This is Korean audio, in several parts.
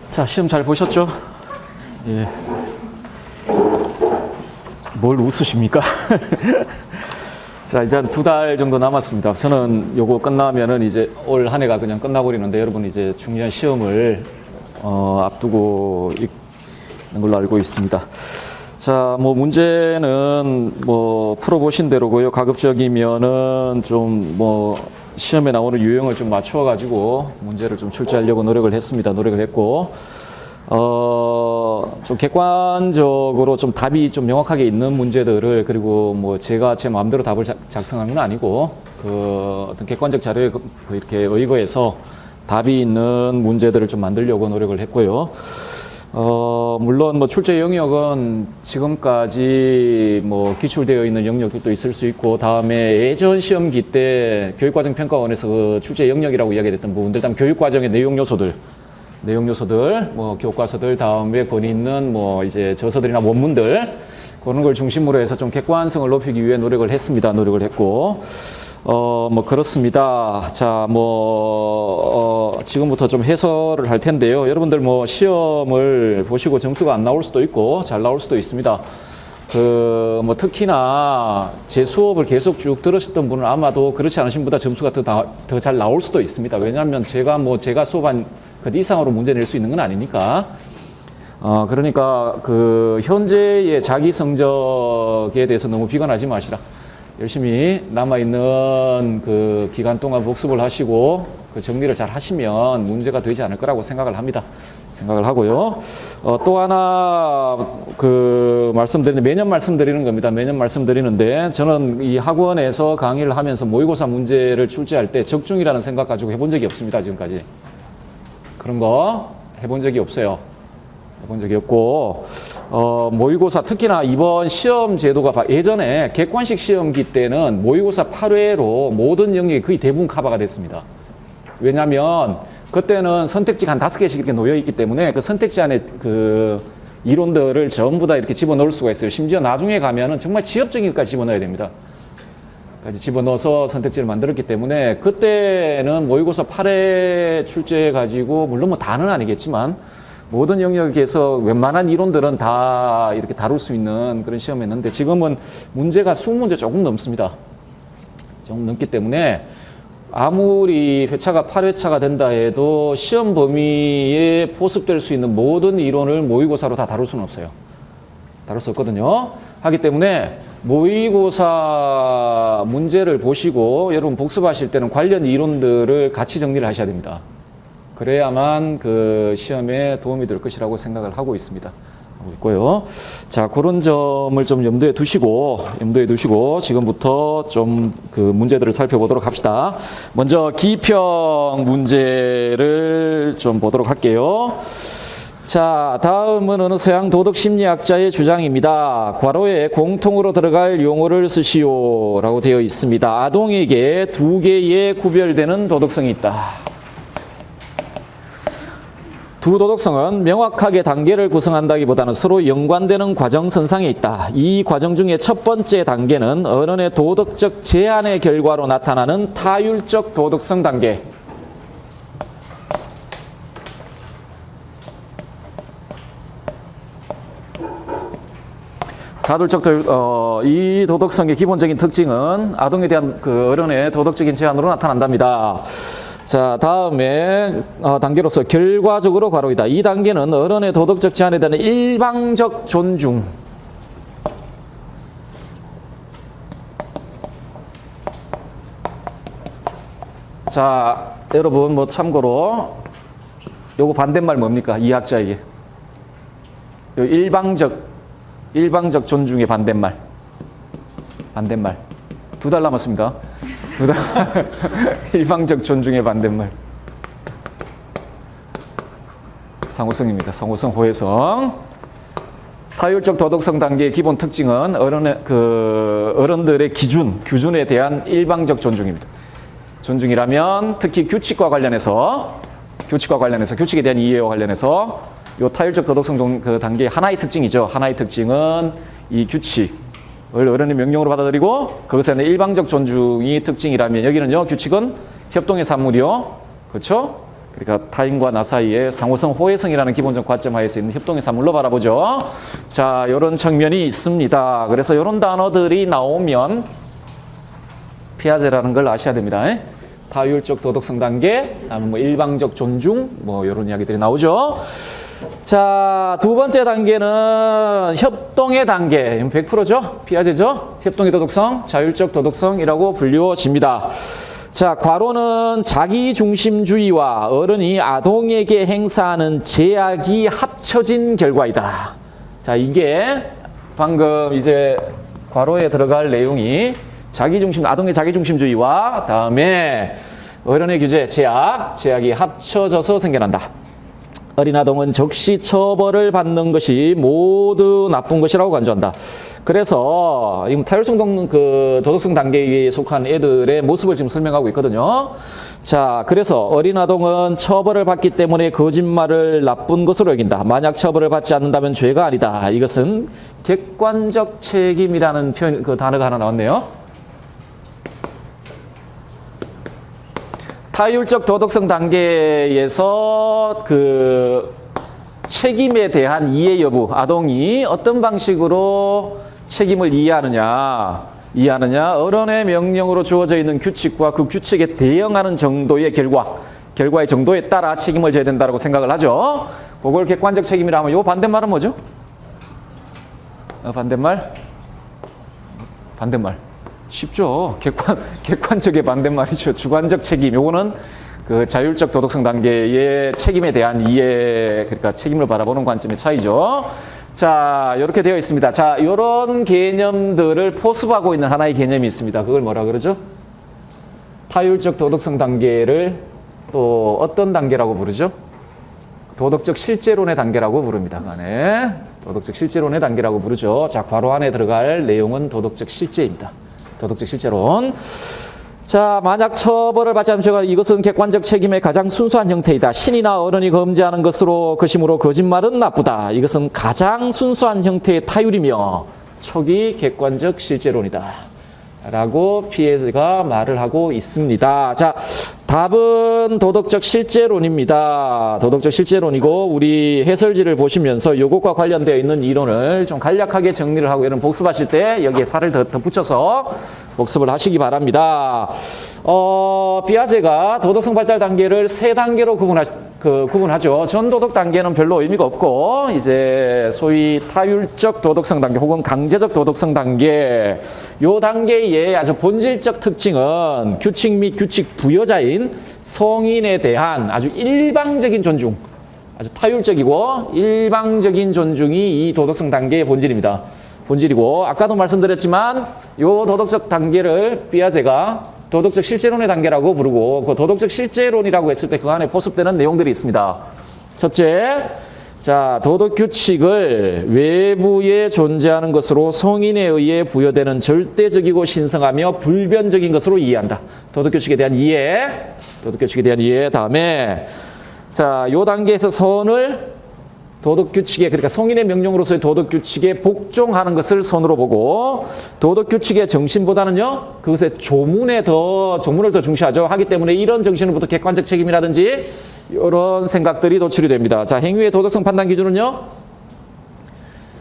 자, 시험 잘 보셨죠? 예. 뭘 웃으십니까? 자, 이제 한 2달 정도 남았습니다. 저는 요거 끝나면은 이제 올 한 해가 그냥 끝나버리는데 여러분 이제 중요한 시험을 앞두고 있는 걸로 알고 있습니다. 자, 뭐 문제는 뭐 풀어보신 대로고요. 가급적이면은 좀 뭐 시험에 나오는 유형을 좀 맞추어 가지고 문제를 좀 출제하려고 노력을 했습니다. 노력을 했고 좀 객관적으로 좀 답이 좀 명확하게 있는 문제들을, 그리고 뭐 제가 제 마음대로 답을 작성한 건 아니고 그 어떤 객관적 자료에 이렇게 의거해서 답이 있는 문제들을 좀 만들려고 노력을 했고요. 물론 뭐 출제 영역은 지금까지 뭐 기출되어 있는 영역도 있을 수 있고, 다음에 예전 시험기 때 교육과정평가원에서 그 출제 영역이라고 이야기했던 부분들, 다음 교육과정의 내용 요소들, 뭐 교과서들, 다음에 권위 있는 뭐 이제 저서들이나 원문들, 그런 걸 중심으로 해서 좀 객관성을 높이기 위해 노력을 했습니다. 노력을 했고, 뭐 그렇습니다. 자, 지금부터 좀 해설을 할 텐데요. 여러분들 뭐 시험을 보시고 점수가 안 나올 수도 있고 잘 나올 수도 있습니다. 뭐 특히나 제 수업을 계속 쭉 들으셨던 분은 아마도 그렇지 않으신 분보다 점수가 더 잘 나올 수도 있습니다. 왜냐하면 제가 수업한 그 이상으로 문제 낼 수 있는 건 아니니까. 그러니까 그 현재의 자기 성적에 대해서 너무 비관하지 마시라. 열심히 남아있는 그 기간 동안 복습을 하시고 그 정리를 잘 하시면 문제가 되지 않을 거라고 생각을 합니다. 생각을 하고요. 또 하나 매년 말씀드리는 겁니다. 매년 말씀드리는데, 저는 이 학원에서 강의를 하면서 모의고사 문제를 출제할 때 적중이라는 생각 가지고 해본 적이 없습니다. 지금까지. 그런 거 해본 적이 없어요. 해본 적이 없고, 모의고사, 특히나 이번 시험 제도가 예전에 객관식 시험기 때는 모의고사 8회로 모든 영역이 거의 대부분 커버가 됐습니다. 왜냐하면 그때는 선택지가 한 5개씩 이렇게 놓여 있기 때문에 그 선택지 안에 그 이론들을 전부 다 이렇게 집어넣을 수가 있어요. 심지어 나중에 가면은 정말 지엽적인 것까지 집어넣어야 됩니다. 까지 집어넣어서 선택지를 만들었기 때문에 그때는 모의고사 8회 출제 가지고, 물론 뭐 다는 아니겠지만 모든 영역에서 웬만한 이론들은 다 이렇게 다룰 수 있는 그런 시험이었는데, 지금은 문제가 20문제 조금 넘습니다. 조금 넘기 때문에 아무리 회차가 8회차가 된다 해도 시험 범위에 포섭될 수 있는 모든 이론을 모의고사로 다 다룰 수는 없어요. 다룰 수 없거든요. 하기 때문에 모의고사 문제를 보시고 여러분 복습하실 때는 관련 이론들을 같이 정리를 하셔야 됩니다. 그래야만 그 시험에 도움이 될 것이라고 생각을 하고 있습니다. 하고 있고요. 자, 그런 점을 좀 염두에 두시고 지금부터 좀 그 문제들을 살펴보도록 합시다. 먼저 기평 문제를 좀 보도록 할게요. 자, 다음은 어느 서양 도덕 심리학자의 주장입니다. 괄호에 공통으로 들어갈 용어를 쓰시오 라고 되어 있습니다. 아동에게 2개의 구별되는 도덕성이 있다. 두 도덕성은 명확하게 단계를 구성한다기보다는 서로 연관되는 과정선상에 있다. 이 과정 중에 첫 번째 단계는 어른의 도덕적 제한의 결과로 나타나는 타율적 도덕성 단계. 이 도덕성의 기본적인 특징은 아동에 대한 그 어른의 도덕적인 제한으로 나타난답니다. 자, 다음에 단계로서 결과적으로 괄호이다. 이 단계는 어른의 도덕적 제한에 대한 일방적 존중. 자, 여러분 뭐 참고로 요거 반대말 뭡니까? 이 학자에게. 요 일방적 존중의 반대말. 2달 남았습니다. 일방적 존중의 반대말. 상호성입니다. 상호성, 호혜성. 타율적 도덕성 단계의 기본 특징은 어른들의 규준에 대한 일방적 존중입니다. 존중이라면 특히 규칙과 관련해서 규칙에 대한 이해와 관련해서 요 타율적 도덕성 그 단계의 하나의 특징이죠. 하나의 특징은 이 규칙. 어른의 명령으로 받아들이고 그것에 대한 일방적 존중이 특징이라면, 여기는요 규칙은 협동의 산물이요, 그렇죠? 그러니까 타인과 나 사이에 상호성, 호혜성이라는 기본적 관점 하에서 있는 협동의 사물로 바라보죠. 자, 이런 측면이 있습니다. 그래서 이런 단어들이 나오면 피아제라는 걸 아셔야 됩니다. 타율적 도덕성 단계, 뭐 일방적 존중, 뭐 이런 이야기들이 나오죠. 자, 두 번째 단계는 협동의 단계. 100%죠? 피아제죠? 협동의 도덕성, 자율적 도덕성이라고 불리워집니다. 자, 괄호는 자기중심주의와 어른이 아동에게 행사하는 제약이 합쳐진 결과이다. 자, 이게 방금 이제 괄호에 들어갈 내용이 아동의 자기중심주의와 다음에 어른의 규제, 제약이 합쳐져서 생겨난다. 어린 아동은 적시 처벌을 받는 것이 모두 나쁜 것이라고 간주한다. 그래서 타율성 도덕성 단계에 속한 애들의 모습을 지금 설명하고 있거든요. 자, 그래서 어린 아동은 처벌을 받기 때문에 거짓말을 나쁜 것으로 여긴다. 만약 처벌을 받지 않는다면 죄가 아니다. 이것은 객관적 책임이라는 표현, 그 단어가 하나 나왔네요. 타율적 도덕성 단계에서 그 책임에 대한 이해 여부, 아동이 어떤 방식으로 책임을 이해하느냐, 어른의 명령으로 주어져 있는 규칙과 그 규칙에 대응하는 정도의 결과의 정도에 따라 책임을 져야 된다고 생각을 하죠. 그걸 객관적 책임이라 하면 요 반대말은 뭐죠? 반대말? 쉽죠. 객관적의 반대말이죠. 주관적 책임. 요거는 그 자율적 도덕성 단계의 책임에 대한 이해, 그러니까 책임을 바라보는 관점의 차이죠. 자, 이렇게 되어 있습니다. 자, 요런 개념들을 포섭하고 있는 하나의 개념이 있습니다. 그걸 뭐라 그러죠? 타율적 도덕성 단계를 또 어떤 단계라고 부르죠? 도덕적 실제론의 단계라고 부릅니다. 그 안에 도덕적 실제론의 단계라고 부르죠. 자, 괄호 안에 들어갈 내용은 도덕적 실제입니다. 도덕적 실제론. 자, 만약 처벌을 받지 않으면 죄가 이것은 객관적 책임의 가장 순수한 형태이다. 신이나 어른이 금지하는 것이므로 거짓말은 나쁘다. 이것은 가장 순수한 형태의 타율이며 촉이 객관적 실제론이다. 라고 피에르가 말을 하고 있습니다. 자, 답은 도덕적 실제론입니다. 도덕적 실제론이고 우리 해설지를 보시면서 이것과 관련되어 있는 이론을 좀 간략하게 정리를 하고 이런 복습하실 때 여기에 살을 더 붙여서 복습을 하시기 바랍니다. 피아제가 도덕성 발달 단계를 세 단계로 구분하죠. 전도덕 단계는 별로 의미가 없고 이제 소위 타율적 도덕성 단계 혹은 강제적 도덕성 단계, 요 단계의 아주 본질적 특징은 규칙 및 규칙 부여자인 성인에 대한 아주 일방적인 존중, 아주 타율적이고 일방적인 존중이 이 도덕성 단계의 본질이고 아까도 말씀드렸지만 요 도덕적 단계를 피아제가 도덕적 실제론의 단계라고 부르고 그 도덕적 실제론이라고 했을 때 그 안에 포섭되는 내용들이 있습니다. 첫째, 자, 도덕 규칙을 외부에 존재하는 것으로 성인에 의해 부여되는 절대적이고 신성하며 불변적인 것으로 이해한다. 도덕 규칙에 대한 이해. 다음에 자, 요 단계에서 선을 도덕 규칙에, 그러니까 성인의 명령으로서의 도덕 규칙에 복종하는 것을 선으로 보고 도덕 규칙의 정신보다는요 그것의 조문을 더 중시하죠. 하기 때문에 이런 정신으로부터 객관적 책임이라든지 이런 생각들이 도출이 됩니다. 자, 행위의 도덕성 판단 기준은요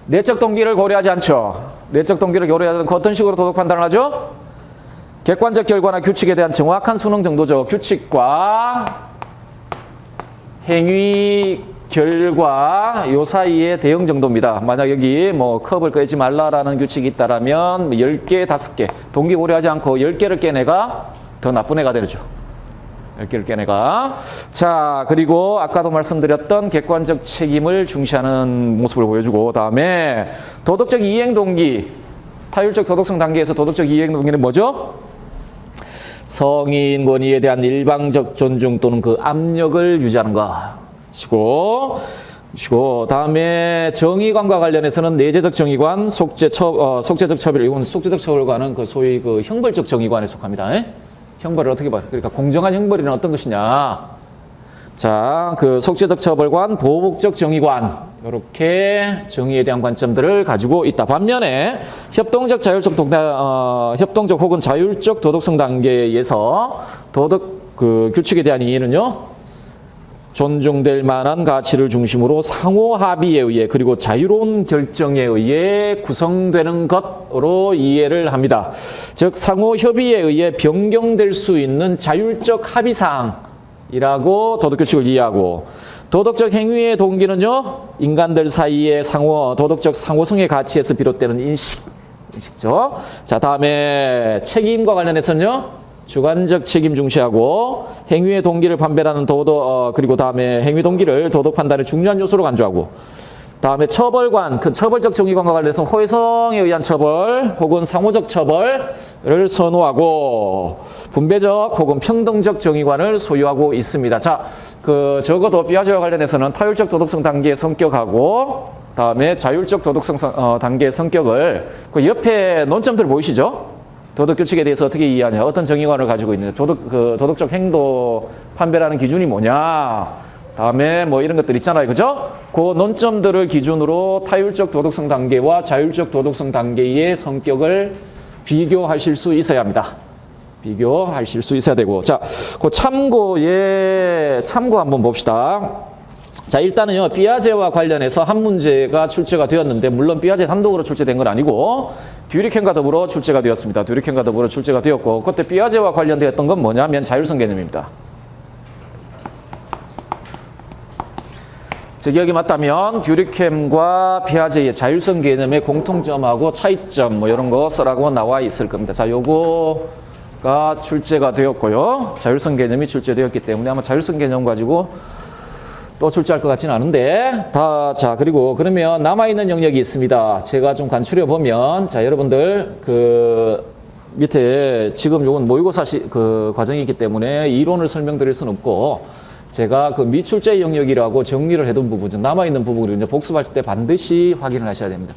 내적 동기를 고려하지 않죠. 내적 동기를 고려하지 않고 어떤 식으로 도덕 판단을 하죠? 객관적 결과나 규칙에 대한 정확한 수능 정도죠. 규칙과 행위 결과 요 사이의 대응 정도입니다. 만약 여기 뭐 컵을 깨지 말라라는 규칙이 있다라면 10개, 5개 동기 고려하지 않고 10개를 깬 애가 더 나쁜 애가 되죠. 10개를 깬 애가. 자, 그리고 아까도 말씀드렸던 객관적 책임을 중시하는 모습을 보여주고 다음에 도덕적 이행 동기, 타율적 도덕성 단계에서 도덕적 이행 동기는 뭐죠? 성인 권위에 대한 일방적 존중 또는 그 압력을 유지하는 것이고 다음에 정의관과 관련해서는 내재적 정의관, 속죄적 처벌, 이건 속죄적 처벌관은 그 소위 그 형벌적 정의관에 속합니다. 형벌을 어떻게 봐요? 그러니까 공정한 형벌이란 어떤 것이냐? 자, 그 속죄적 처벌관, 보복적 정의관, 이렇게 정의에 대한 관점들을 가지고 있다. 반면에 협동적 혹은 자율적 도덕성 단계에서 도덕 그 규칙에 대한 이해는요, 존중될 만한 가치를 중심으로 상호 합의에 의해 그리고 자유로운 결정에 의해 구성되는 것으로 이해를 합니다. 즉 상호 협의에 의해 변경될 수 있는 자율적 합의사항이라고 도덕규칙을 이해하고, 도덕적 행위의 동기는요, 인간들 사이의 도덕적 상호성의 가치에서 비롯되는 인식죠. 자, 다음에 책임과 관련해서는요, 주관적 책임 중시하고, 행위의 동기를 판별하는 그리고 다음에 행위 동기를 도덕 판단의 중요한 요소로 간주하고, 다음에 처벌관, 그 처벌적 정의관과 관련해서 호혜성에 의한 처벌 혹은 상호적 처벌을 선호하고, 분배적 혹은 평등적 정의관을 소유하고 있습니다. 자, 적어도 피아제와 관련해서는 타율적 도덕성 단계의 성격하고, 다음에 자율적 도덕성 단계의 성격을, 그 옆에 논점들 보이시죠? 도덕규칙에 대해서 어떻게 이해하냐, 어떤 정의관을 가지고 있느냐, 도덕적 행동 판별하는 기준이 뭐냐, 다음에 뭐 이런 것들 있잖아요. 그죠? 그 논점들을 기준으로 타율적 도덕성 단계와 자율적 도덕성 단계의 성격을 비교하실 수 있어야 합니다. 비교하실 수 있어야 되고. 자, 그 참고 한번 봅시다. 자, 일단은요, 피아제와 관련해서 한 문제가 출제가 되었는데, 물론 피아제 단독으로 출제된 건 아니고 듀리켄과 더불어 출제가 되었습니다. 듀리켄과 더불어 출제가 되었고, 그때 피아제와 관련되었던 건 뭐냐면 자율성 개념입니다. 제 기억이 맞다면 듀리켄과 피아제의 자율성 개념의 공통점하고 차이점 뭐 이런 거 써라고 나와 있을 겁니다. 자, 요거가 출제가 되었고요. 자율성 개념이 출제되었기 때문에 아마 자율성 개념 가지고 또 출제할 것 같지는 않은데, 자, 그리고 그러면 남아있는 영역이 있습니다. 제가 좀 간추려 보면, 자, 여러분들, 밑에 지금 요건 모의고사 과정이기 때문에 이론을 설명드릴 수는 없고, 제가 미출제 영역이라고 정리를 해둔 부분, 남아있는 부분을 이제 복습하실 때 반드시 확인을 하셔야 됩니다.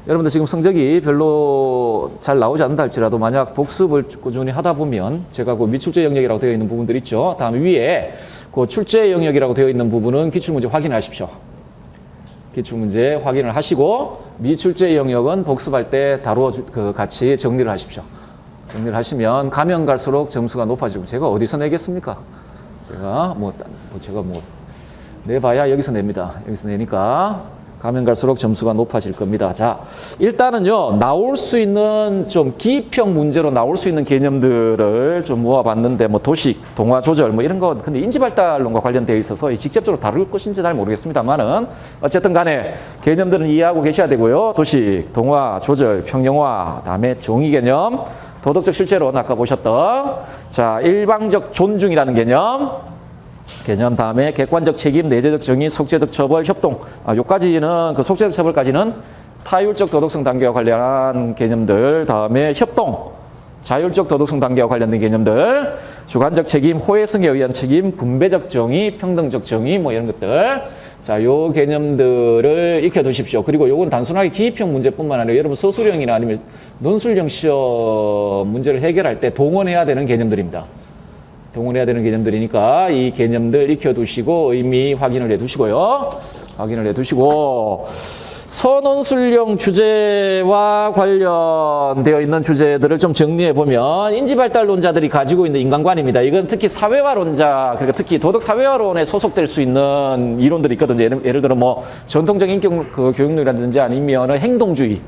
여러분들 지금 성적이 별로 잘 나오지 않는다 할지라도 만약 복습을 꾸준히 하다 보면 제가 미출제 영역이라고 되어 있는 부분들 있죠. 다음 위에 출제 영역이라고 되어 있는 부분은 기출문제 확인하십시오. 기출문제 확인을 하시고, 미출제 영역은 복습할 때 같이 정리를 하십시오. 정리를 하시면 가면 갈수록 점수가 높아지고, 제가 어디서 내겠습니까? 제가 내봐야 여기서 냅니다. 여기서 내니까 가면 갈수록 점수가 높아질 겁니다. 자, 일단은요, 나올 수 있는 좀 기입형 문제로 나올 수 있는 개념들을 좀 모아봤는데, 뭐 도식, 동화 조절 뭐 이런 거, 근데 인지발달론과 관련되어 있어서 직접적으로 다룰 것인지 잘 모르겠습니다만은 어쨌든 간에 개념들은 이해하고 계셔야 되고요. 도식, 동화, 조절, 평형화, 다음에 정의 개념, 도덕적 실체론 아까 보셨던, 자, 일방적 존중이라는 개념, 다음에 객관적 책임, 내재적 정의, 속죄적 처벌, 협동. 요까지는 속죄적 처벌까지는 타율적 도덕성 단계와 관련한 개념들. 다음에 협동, 자율적 도덕성 단계와 관련된 개념들, 주관적 책임, 호혜성에 의한 책임, 분배적 정의, 평등적 정의 뭐 이런 것들. 자, 요 개념들을 익혀두십시오. 그리고 요건 단순하게 기입형 문제뿐만 아니라 여러분 서술형이나 아니면 논술형 시험 문제를 해결할 때 동원해야 되는 개념들입니다. 동원해야 되는 개념들이니까 이 개념들 익혀두시고 의미 확인을 해두시고요. 확인을 해두시고, 서논술형 주제와 관련되어 있는 주제들을 좀 정리해보면, 인지발달론자들이 가지고 있는 인간관입니다. 이건 특히 사회화론자, 그러니까 특히 도덕사회화론에 소속될 수 있는 이론들이 있거든요. 예를 들어 뭐 전통적인 교육론이라든지 아니면 행동주의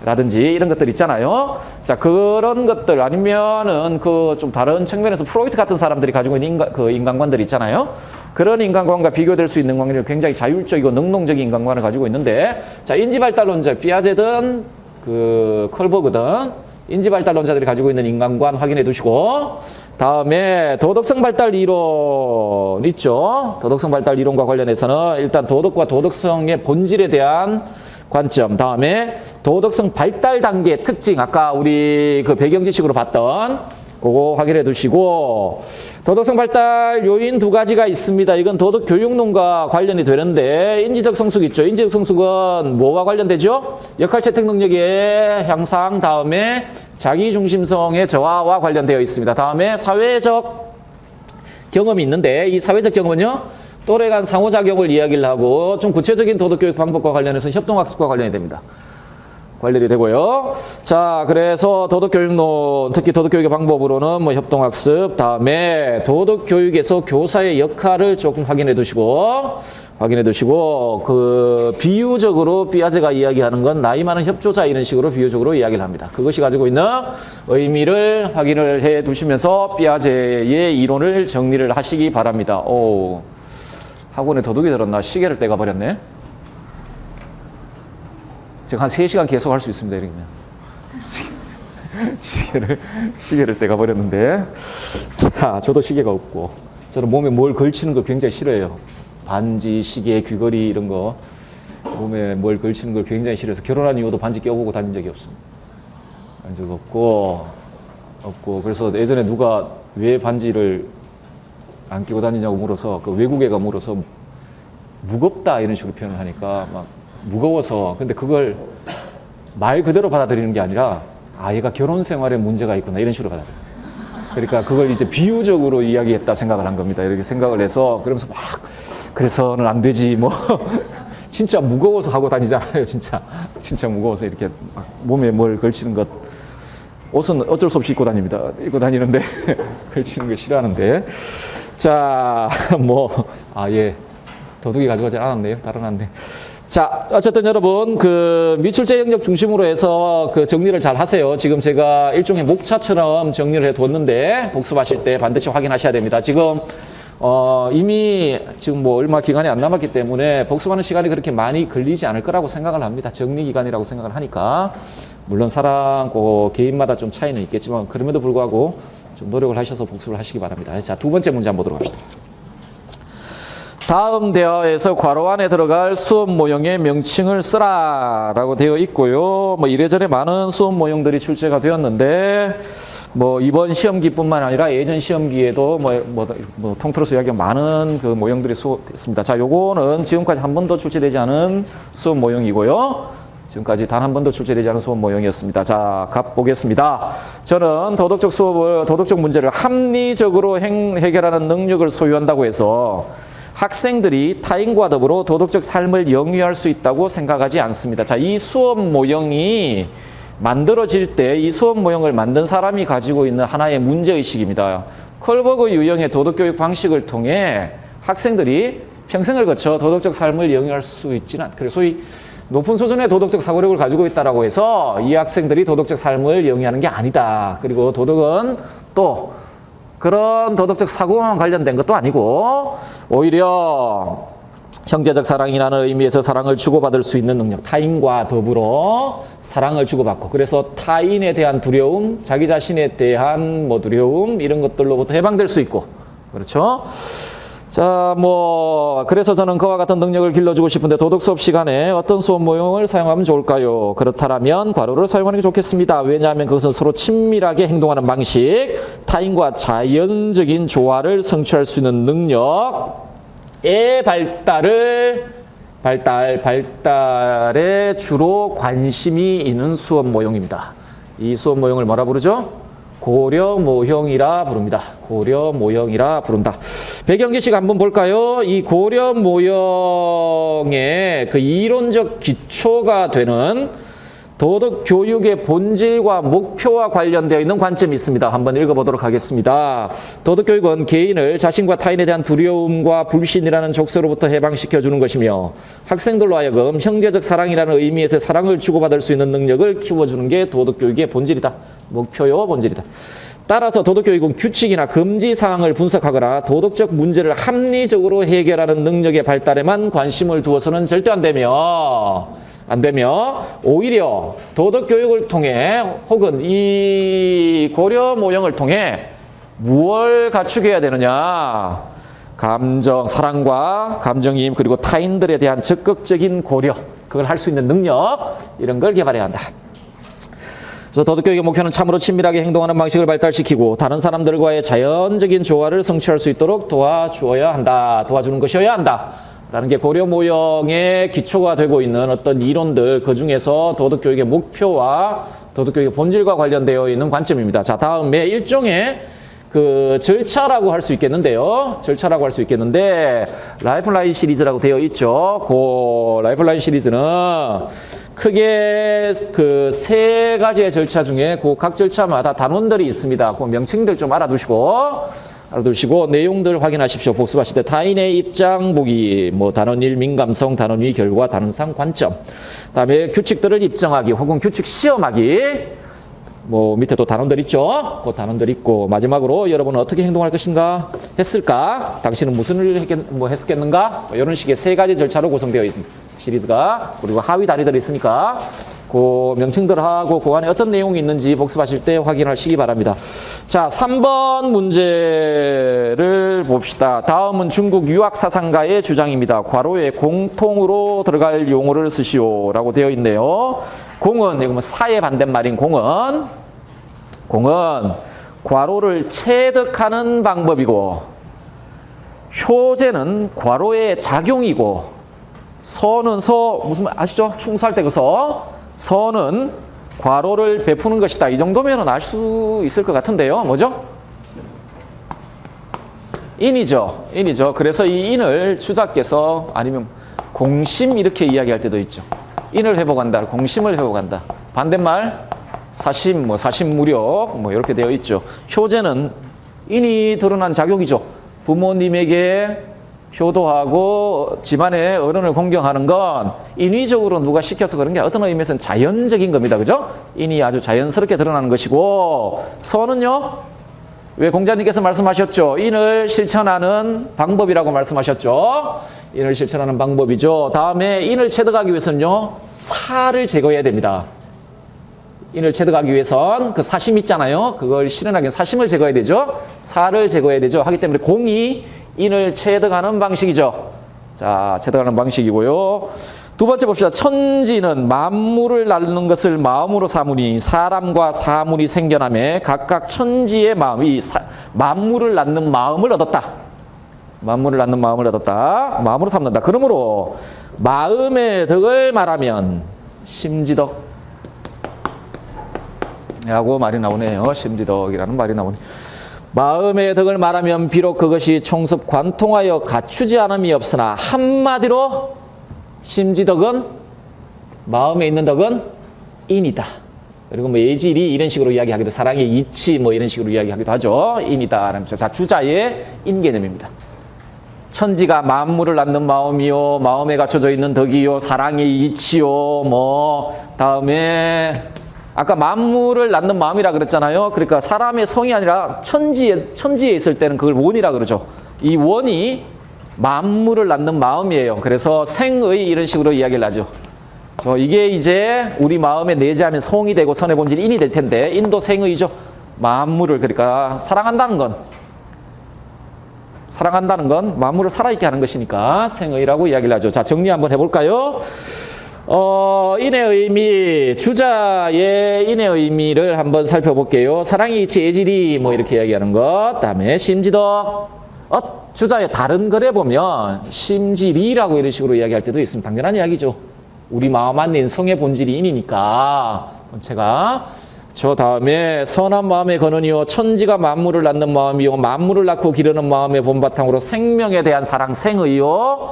라든지 이런 것들 있잖아요. 자, 그런 것들 아니면은 좀 다른 측면에서 프로이트 같은 사람들이 가지고 있는 인간관들 있잖아요. 그런 인간관과 비교될 수 있는 관계는 굉장히 자율적이고 능동적인 인간관을 가지고 있는데, 자, 인지발달론자, 피아제든 컬버그든 인지발달론자들이 가지고 있는 인간관 확인해 두시고, 다음에 도덕성 발달 이론 있죠. 도덕성 발달 이론과 관련해서는 일단 도덕과 도덕성의 본질에 대한 관점, 다음에 도덕성 발달 단계의 특징, 아까 우리 배경 지식으로 봤던 그거 확인해 두시고, 도덕성 발달 요인 2가지가 있습니다. 이건 도덕 교육론과 관련이 되는데, 인지적 성숙 있죠. 인지적 성숙은 뭐와 관련되죠? 역할 채택 능력의 향상, 다음에 자기중심성의 저하와 관련되어 있습니다. 다음에 사회적 경험이 있는데, 이 사회적 경험은요, 또래 간 상호작용을 이야기를 하고, 좀 구체적인 도덕교육 방법과 관련해서 협동학습과 관련이 됩니다. 관련이 되고요. 자, 그래서 도덕교육론, 특히 도덕교육의 방법으로는 뭐 협동학습, 다음에 도덕교육에서 교사의 역할을 조금 확인해 두시고, 그 비유적으로 삐아제가 이야기하는 건 나이 많은 협조자 이런 식으로 비유적으로 이야기를 합니다. 그것이 가지고 있는 의미를 확인을 해 두시면서 삐아제의 이론을 정리를 하시기 바랍니다. 오, 학원에 도둑이 들었나? 시계를 떼가 버렸네. 제가 한 3시간 계속 할 수 있습니다. 이러면 시계를 떼가 버렸는데, 자, 저도 시계가 없고, 저는 몸에 뭘 걸치는 거 굉장히 싫어해요. 반지, 시계, 귀걸이 이런 거 몸에 뭘 걸치는 걸 굉장히 싫어해서 결혼한 이후도 반지 껴보고 다닌 적이 없습니다. 다닌 적 없고 그래서 예전에 누가 왜 반지를 안 끼고 다니냐고 물어서, 그 외국애가 물어서 무겁다 이런 식으로 표현을 하니까 막 무거워서, 근데 그걸 말 그대로 받아들이는 게 아니라 얘가 결혼 생활에 문제가 있구나 이런 식으로 받아들여요. 그러니까 그걸 이제 비유적으로 이야기했다 생각을 한 겁니다. 이렇게 생각을 해서, 그러면서 막 그래서는 안 되지 뭐 진짜 무거워서 하고 다니잖아요. 진짜 무거워서 이렇게 막 몸에 뭘 걸치는 것, 옷은 어쩔 수 없이 입고 다닙니다. 입고 다니는데 걸치는 걸 싫어하는데, 자, 예, 도둑이 가져가지 않았네요. 달아났네. 자, 어쨌든 여러분, 그 미출제 영역 중심으로 해서 그 정리를 잘 하세요. 지금 제가 일종의 목차처럼 정리를 해 뒀는데, 복습하실 때 반드시 확인하셔야 됩니다. 지금 이미 지금 뭐 얼마 기간이 안 남았기 때문에 복습하는 시간이 그렇게 많이 걸리지 않을 거라고 생각을 합니다. 정리 기간이라고 생각을 하니까. 물론 사람, 개인마다 좀 차이는 있겠지만, 그럼에도 불구하고 좀 노력을 하셔서 복습을 하시기 바랍니다. 자, 두 번째 문제 한번 보도록 합시다. 다음 대화에서 괄호 안에 들어갈 수업 모형의 명칭을 쓰라 라고 되어 있고요. 뭐 이래저래 많은 수업 모형들이 출제가 되었는데, 뭐 이번 시험기뿐만 아니라 예전 시험기에도 통틀어서 이야기한 많은 그 모형들이 수업됐습니다. 자, 요거는 지금까지 한 번도 출제되지 않은 수업 모형이고요. 지금까지 단 한 번도 출제되지 않은 수업 모형이었습니다. 자, 갑 보겠습니다. 저는 도덕적 문제를 합리적으로 해결하는 능력을 소유한다고 해서 학생들이 타인과 더불어 도덕적 삶을 영위할 수 있다고 생각하지 않습니다. 자, 이 수업 모형이 만들어질 때 이 수업 모형을 만든 사람이 가지고 있는 하나의 문제의식입니다. 콜버그 유형의 도덕교육 방식을 통해 학생들이 평생을 거쳐 도덕적 삶을 영위할 수 있지는 않다. 그래서 소위 높은 수준의 도덕적 사고력을 가지고 있다고 해서 이 학생들이 도덕적 삶을 영위하는 게 아니다. 그리고 도덕은 또 그런 도덕적 사고와 관련된 것도 아니고, 오히려 형제적 사랑이라는 의미에서 사랑을 주고받을 수 있는 능력, 타인과 더불어 사랑을 주고받고, 그래서 타인에 대한 두려움, 자기 자신에 대한 두려움 이런 것들로부터 해방될 수 있고, 그렇죠? 자, 그래서 저는 그와 같은 능력을 길러주고 싶은데 도덕 수업 시간에 어떤 수업 모형을 사용하면 좋을까요? 그렇다면 괄호를 사용하는 게 좋겠습니다. 왜냐하면 그것은 서로 친밀하게 행동하는 방식, 타인과 자연적인 조화를 성취할 수 있는 능력의 발달에 주로 관심이 있는 수업 모형입니다. 이 수업 모형을 뭐라 부르죠? 고려 모형이라 부릅니다. 고려 모형이라 부른다. 배경지식 한번 볼까요? 이 고려 모형의 그 이론적 기초가 되는 도덕 교육의 본질과 목표와 관련되어 있는 관점이 있습니다. 한번 읽어보도록 하겠습니다. 도덕 교육은 개인을 자신과 타인에 대한 두려움과 불신이라는 족쇄로부터 해방시켜주는 것이며, 학생들로 하여금 형제적 사랑이라는 의미에서 사랑을 주고받을 수 있는 능력을 키워주는 게 도덕 교육의 본질이다. 목표요 본질이다. 따라서 도덕 교육은 규칙이나 금지 사항을 분석하거나 도덕적 문제를 합리적으로 해결하는 능력의 발달에만 관심을 두어서는 절대 안 되며 오히려 도덕 교육을 통해 혹은 이 고려 모형을 통해 무엇을 갖추게 해야 되느냐? 감정, 사랑과 감정이입, 그리고 타인들에 대한 적극적인 고려, 그걸 할 수 있는 능력, 이런 걸 개발해야 한다. 그래서 도덕교육의 목표는 참으로 친밀하게 행동하는 방식을 발달시키고 다른 사람들과의 자연적인 조화를 성취할 수 있도록 도와주는 것이어야 한다. 라는 게 고려 모형의 기초가 되고 있는 어떤 이론들, 그 중에서 도덕교육의 목표와 도덕교육의 본질과 관련되어 있는 관점입니다. 자, 다음에 일종의 그 절차라고 할 수 있겠는데요. 절차라고 할 수 있겠는데 라이프라인 시리즈라고 되어 있죠. 그 라이프라인 시리즈는 크게 그 세 가지의 절차 중에 그 각 절차마다 단원들이 있습니다. 그 명칭들 좀 알아두시고 내용들 확인하십시오. 복습하실 때 타인의 입장 보기, 뭐 단원 1 민감성, 단원 2 결과, 단원 3 관점. 그다음에 규칙들을 입증하기 혹은 규칙 시험하기. 뭐 밑에 또 단원들 있죠. 그 단원들 있고 마지막으로 여러분은 어떻게 행동할 것인가 했을까? 당신은 무슨 일을 했었겠는가? 뭐 이런 식의 세 가지 절차로 구성되어 있습니다. 시리즈가. 그리고 하위 다리들이 있으니까 그 명칭들하고 그 안에 어떤 내용이 있는지 복습하실 때 확인하시기 바랍니다. 자, 3번 문제를 봅시다. 다음은 중국 유학 사상가의 주장입니다. 괄호에 공통으로 들어갈 용어를 쓰시오라고 되어 있네요. 공은, 이거 뭐 사의 반대말인 공은 괄호를 체득하는 방법이고, 효제는 괄호의 작용이고, 서는 무슨 말 아시죠? 충수할 때 그 서는 괄호를 베푸는 것이다. 이 정도면은 알 수 있을 것 같은데요. 뭐죠? 인이죠. 그래서 이 인을 주자께서 아니면 공심 이렇게 이야기할 때도 있죠. 인을 회복한다, 공심을 회복한다. 반대말 사심, 사심무력 이렇게 되어 있죠. 효제는 인이 드러난 작용이죠. 부모님에게 효도하고 집안의 어른을 공경하는 건 인위적으로 누가 시켜서 그런 게 어떤 의미에서는 자연적인 겁니다. 그죠? 인이 아주 자연스럽게 드러나는 것이고, 서는요? 왜 공자님께서 말씀하셨죠? 인을 실천하는 방법이라고 말씀하셨죠? 인을 실천하는 방법이죠. 다음에 인을 체득하기 위해서는요, 사를 제거해야 됩니다. 인을 체득하기 위해선 그 사심 있잖아요. 그걸 실현하기 위해 사심을 제거해야 되죠. 사를 제거해야 되죠. 하기 때문에 공이 인을 체득하는 방식이죠. 자, 체득하는 방식이고요. 두 번째 봅시다. 천지는 만물을 낳는 것을 마음으로 삼으니 사람과 사물이 생겨나며 각각 천지의 마음이 만물을 낳는 마음을 얻었다. 마음으로 삼는다. 그러므로 마음의 덕을 말하면 심지덕 라고 말이 나오네요. 심지덕이라는 말이 나오네. 마음의 덕을 말하면 비록 그것이 총섭 관통하여 갖추지 않음이 없으나 한마디로 심지덕은, 마음에 있는 덕은 인이다. 그리고 뭐 예질이 이런 식으로 이야기하기도, 사랑의 이치 이런 식으로 이야기하기도 하죠. 인이다. 자, 주자의 인 개념입니다. 천지가 만물을 낳는 마음이요, 마음에 갖춰져 있는 덕이요, 사랑의 이치요, 다음에 아까 만물을 낳는 마음이라 그랬잖아요. 그러니까 사람의 성이 아니라 천지에 있을 때는 그걸 원이라 그러죠. 이 원이 만물을 낳는 마음이에요. 그래서 생의 이런 식으로 이야기를 하죠. 이게 이제 우리 마음에 내재하면 성이 되고 선의 본질이 인이 될 텐데, 인도 생의죠. 만물을, 그러니까 사랑한다는 건 만물을 살아있게 하는 것이니까 생의라고 이야기를 하죠. 자, 정리 한번 해볼까요? 인의 의미, 주자의 인의 의미를 한번 살펴볼게요. 사랑의 이치, 예질이 이렇게 이야기하는 것. 다음에 심지덕. 주자의 다른 글에 보면 심지리라고 이런 식으로 이야기할 때도 있습니다. 당연한 이야기죠. 우리 마음 안에 있는 성의 본질이 인이니까. 제가 저 다음에 선한 마음의 근원이요, 천지가 만물을 낳는 마음이요, 만물을 낳고 기르는 마음의 본바탕으로 생명에 대한 사랑, 생의요,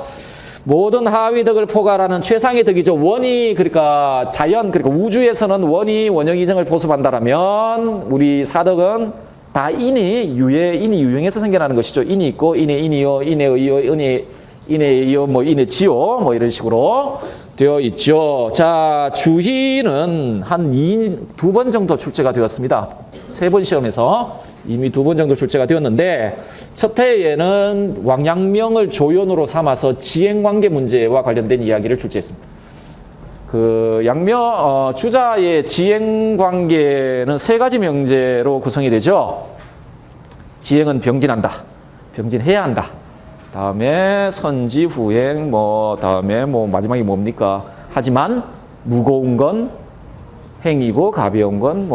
모든 하위덕을 포괄하는 최상의 덕이죠. 원이, 그러니까 그러니까 우주에서는 원이 원형이정을 보습한다라면 우리 사덕은 다 인이 유형에서 생겨나는 것이죠. 인이 있고, 인의 인이요, 인의 의요, 인의 의요, 인의 지요, 이런 식으로 되어 있죠. 자, 주희는 한 2번 정도 출제가 되었습니다. 3번 시험에서 이미 2번 정도 출제가 되었는데, 첫 해에는 왕양명을 조연으로 삼아서 지행관계 문제와 관련된 이야기를 출제했습니다. 주자의 지행관계는 3가지 명제로 구성이 되죠. 지행은 병진한다. 병진해야 한다. 다음에 선지, 후행, 다음에 마지막이 뭡니까? 하지만 무거운 건 행이고 가벼운 건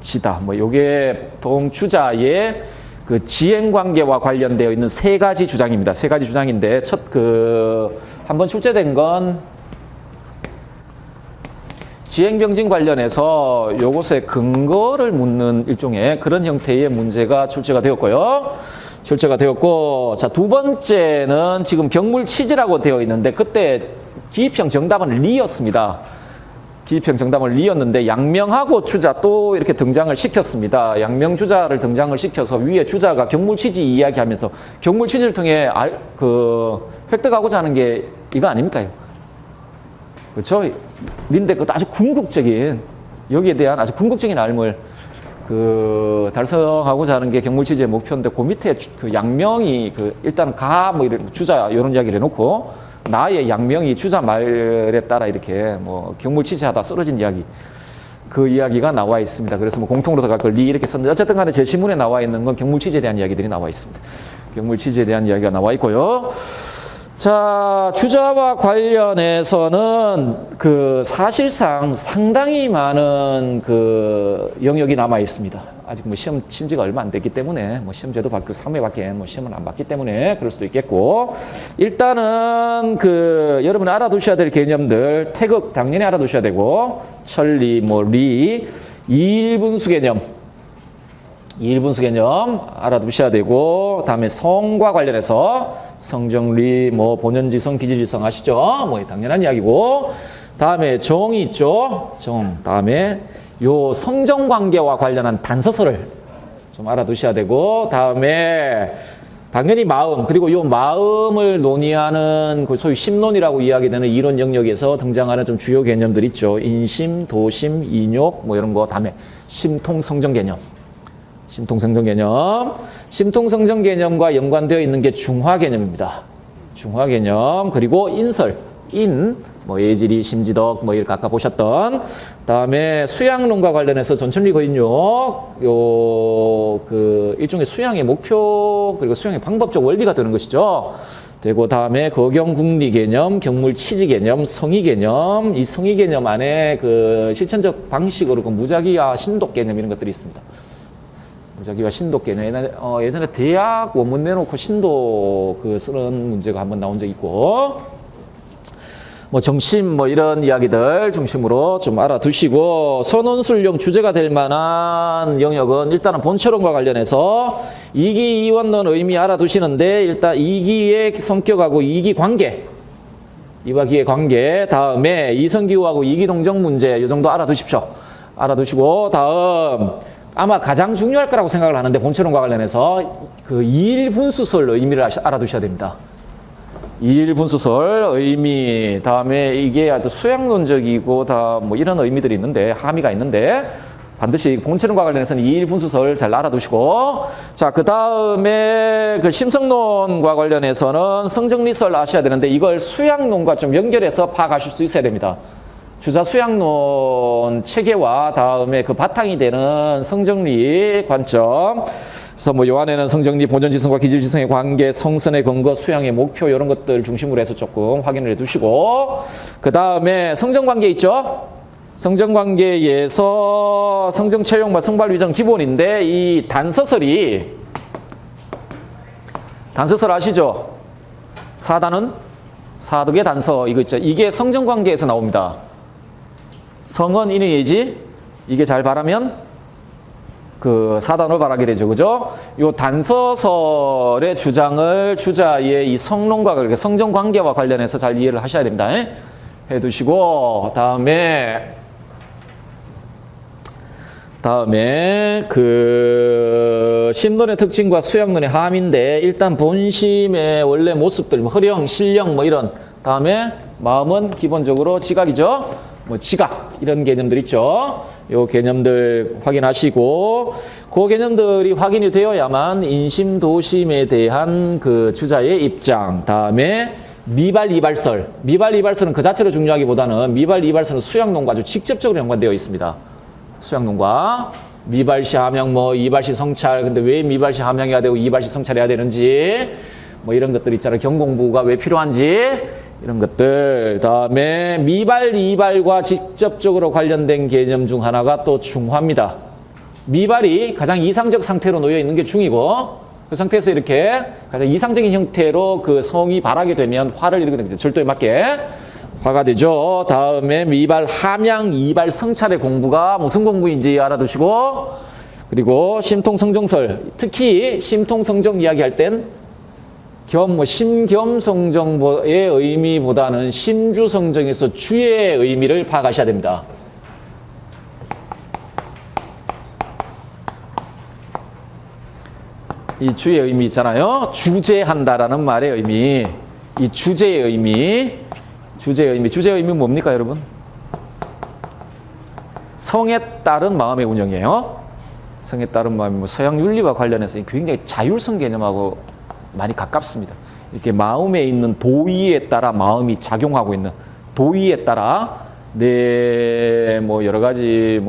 지다. 요게 동주자의 그 지행관계와 관련되어 있는 3가지 주장입니다. 3가지 주장인데, 한번 출제된 건 지행병진 관련해서 요것의 근거를 묻는 일종의 그런 형태의 문제가 출제가 되었고요. 출제가 되었고, 자, 두 번째는 지금 경물치지라고 되어 있는데 그때 기입형 정답은 리였습니다. 기입형 정답은 리였는데 양명하고 주자 또 이렇게 등장을 시켰습니다. 양명주자를 등장을 시켜서 위에 주자가 경물치지 이야기하면서 경물치지를 통해 획득하고자 하는 게 이거 아닙니까? 그렇죠? 인데 그 아주 궁극적인 여기에 대한 아주 궁극적인 알을 달성하고자 하는 게 경물치지의 목표인데 그 밑에 그 양명이 일단 뭐 이런 주자 이런 이야기를 해놓고 나의 양명이 주자 말에 따라 이렇게 뭐 경물치지하다 쓰러진 이야기 그 이야기가 나와 있습니다. 그래서 뭐 공통으로 들어갈 걸 리 이렇게 썼는데 어쨌든 간에 제 신문에 나와 있는 건 경물치지에 대한 이야기들이 나와 있습니다. 경물치지에 대한 이야기가 나와 있고요. 자, 주자와 관련해서는 사실상 상당히 많은 영역이 남아 있습니다. 아직 뭐 시험 친 지가 얼마 안 됐기 때문에 뭐 시험제도 받고 3회밖에 뭐 시험은 안 받기 때문에 그럴 수도 있겠고, 일단은 여러분이 알아두셔야 될 개념들, 태극 당연히 알아두셔야 되고, 천리, 뭐 리, 이일분수 개념, 이일분수 개념 알아두셔야 되고, 다음에 성과 관련해서 성정리, 뭐 본연지성, 기질지성 아시죠? 뭐 당연한 이야기고, 다음에 정이 있죠? 정. 다음에 요 성정관계와 관련한 단서서를 좀 알아두셔야 되고, 다음에 당연히 마음, 그리고 요 마음을 논의하는 소위 심론이라고 이야기되는 이론 영역에서 등장하는 좀 주요 개념들 있죠. 인심, 도심, 인욕, 뭐 이런 거. 다음에 심통성정 개념. 심통성정 개념. 심통성정 개념과 연관되어 있는 게 중화 개념입니다. 중화 개념. 그리고 인설, 뭐 예지리, 심지덕, 뭐 이렇게 아까 보셨던. 다음에 수양론과 관련해서 전천리 거인욕, 일종의 수양의 목표, 그리고 수양의 방법적 원리가 되는 것이죠. 되고, 다음에 거경궁리 개념, 경물치지 개념, 성의 개념. 이 성의 개념 안에 실천적 방식으로 무작위와 신독 개념 이런 것들이 있습니다. 무작위와 신독 개념. 예전에 대학 원문 내놓고 신독 쓰는 문제가 한번 나온 적이 있고, 뭐 정심 뭐 이런 이야기들 중심으로 좀 알아두시고, 선원술령 주제가 될 만한 영역은 일단은 본처론과 관련해서 이기 이원론 의미 알아두시는데, 일단 이기의 성격하고 이기 관계, 이와 기의 관계, 다음에 이성기후하고 이기동정 문제 이 정도 알아두십시오. 알아두시고, 다음 아마 가장 중요할 거라고 생각을 하는데 본처론과 관련해서 이일분수설 의미를 알아두셔야 됩니다. 이일분수설 의미, 다음에 이게 아주 수양론적이고 다 뭐 이런 의미들이 있는데, 함의가 있는데 반드시 본처론과 관련해서는 이일분수설 잘 알아두시고, 자, 그 다음에 심성론과 관련해서는 성정리설 아셔야 되는데 이걸 수양론과 좀 연결해서 파악하실 수 있어야 됩니다. 주자 수양론 체계와 다음에 바탕이 되는 성정리 관점. 그래서 뭐 요 안에는 성정리, 본전지성과 기질지성의 관계, 성선의 근거, 수양의 목표 이런 것들 중심으로 해서 조금 확인을 해두시고, 그 다음에 성정관계 있죠? 성정관계에서 성정체용과 성발위정 기본인데 이 단서설 아시죠? 사단은 사득의 단서 이거 있죠? 이게 성정관계에서 나옵니다. 성은 인의 예지, 이게 잘 바라면 사단을 바라게 되죠. 그죠? 요 단서설의 주장을 주자의 이 성론과 성정관계와 관련해서 잘 이해를 하셔야 됩니다. 해두시고, 다음에 심론의 특징과 수양론의 함인데, 일단 본심의 원래 모습들, 흐령, 신령 뭐 이런, 다음에 마음은 기본적으로 지각이죠. 뭐 지각 이런 개념들 있죠. 요 개념들 확인하시고, 그 개념들이 확인이 되어야만 인심 도심에 대한 주자의 입장, 다음에 미발 이발설. 미발 이발설은 그 자체로 중요하기보다는 미발 이발설은 수양론과 아주 직접적으로 연관되어 있습니다. 수양론과 미발시 함양 뭐 이발시 성찰, 근데 왜 미발시 함양해야 되고 이발시 성찰해야 되는지 뭐 이런 것들 있잖아요. 경공부가 왜 필요한지 이런 것들. 다음에 미발, 이발과 직접적으로 관련된 개념 중 하나가 또 중화입니다. 미발이 가장 이상적 상태로 놓여 있는 게 중이고, 그 상태에서 이렇게 가장 이상적인 형태로 성이 발하게 되면 화를 이루게 됩니다. 절도에 맞게. 화가 되죠. 다음에 미발, 함양, 이발, 성찰의 공부가 무슨 공부인지 알아두시고, 그리고 심통성정설, 특히 심통성정 이야기할 땐 심겸성정의 의미보다는 심주성정에서 주의 의미를 파악하셔야 됩니다. 이 주의 의미 있잖아요. 주재한다라는 말의 의미. 이 주제의 의미. 주제의 의미 뭡니까, 여러분? 성에 따른 마음의 운영이에요. 성에 따른 마음이 서양 윤리와 관련해서 굉장히 자율성 개념하고 많이 가깝습니다. 이렇게 마음에 있는 도의에 따라 마음이 작용하고 있는, 도의에 따라 내 여러 가지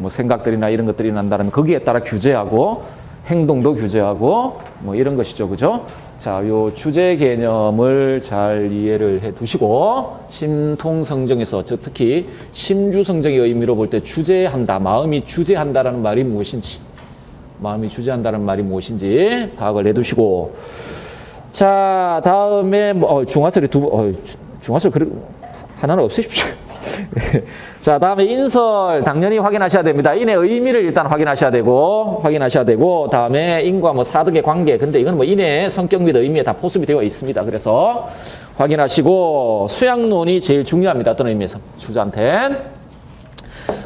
생각들이나 이런 것들이 난다면 거기에 따라 규제하고 행동도 규제하고 이런 것이죠. 그죠? 자, 요 주제 개념을 잘 이해를 해 두시고, 심통성정에서 특히 심주성정의 의미로 볼 때 주제한다, 마음이 주제한다라는 말이 무엇인지, 파악을 해 두시고, 자, 다음에 중화설이 중화설 하나는 없으십시오. 자, 다음에 인설 당연히 확인하셔야 됩니다. 인의 의미를 일단 확인하셔야 되고, 다음에 인과 사득의 관계. 근데 이건 인의 성격 및 의미에 다 포섭이 되어 있습니다. 그래서 확인하시고, 수양론이 제일 중요합니다. 어떤 의미에서 주자한텐.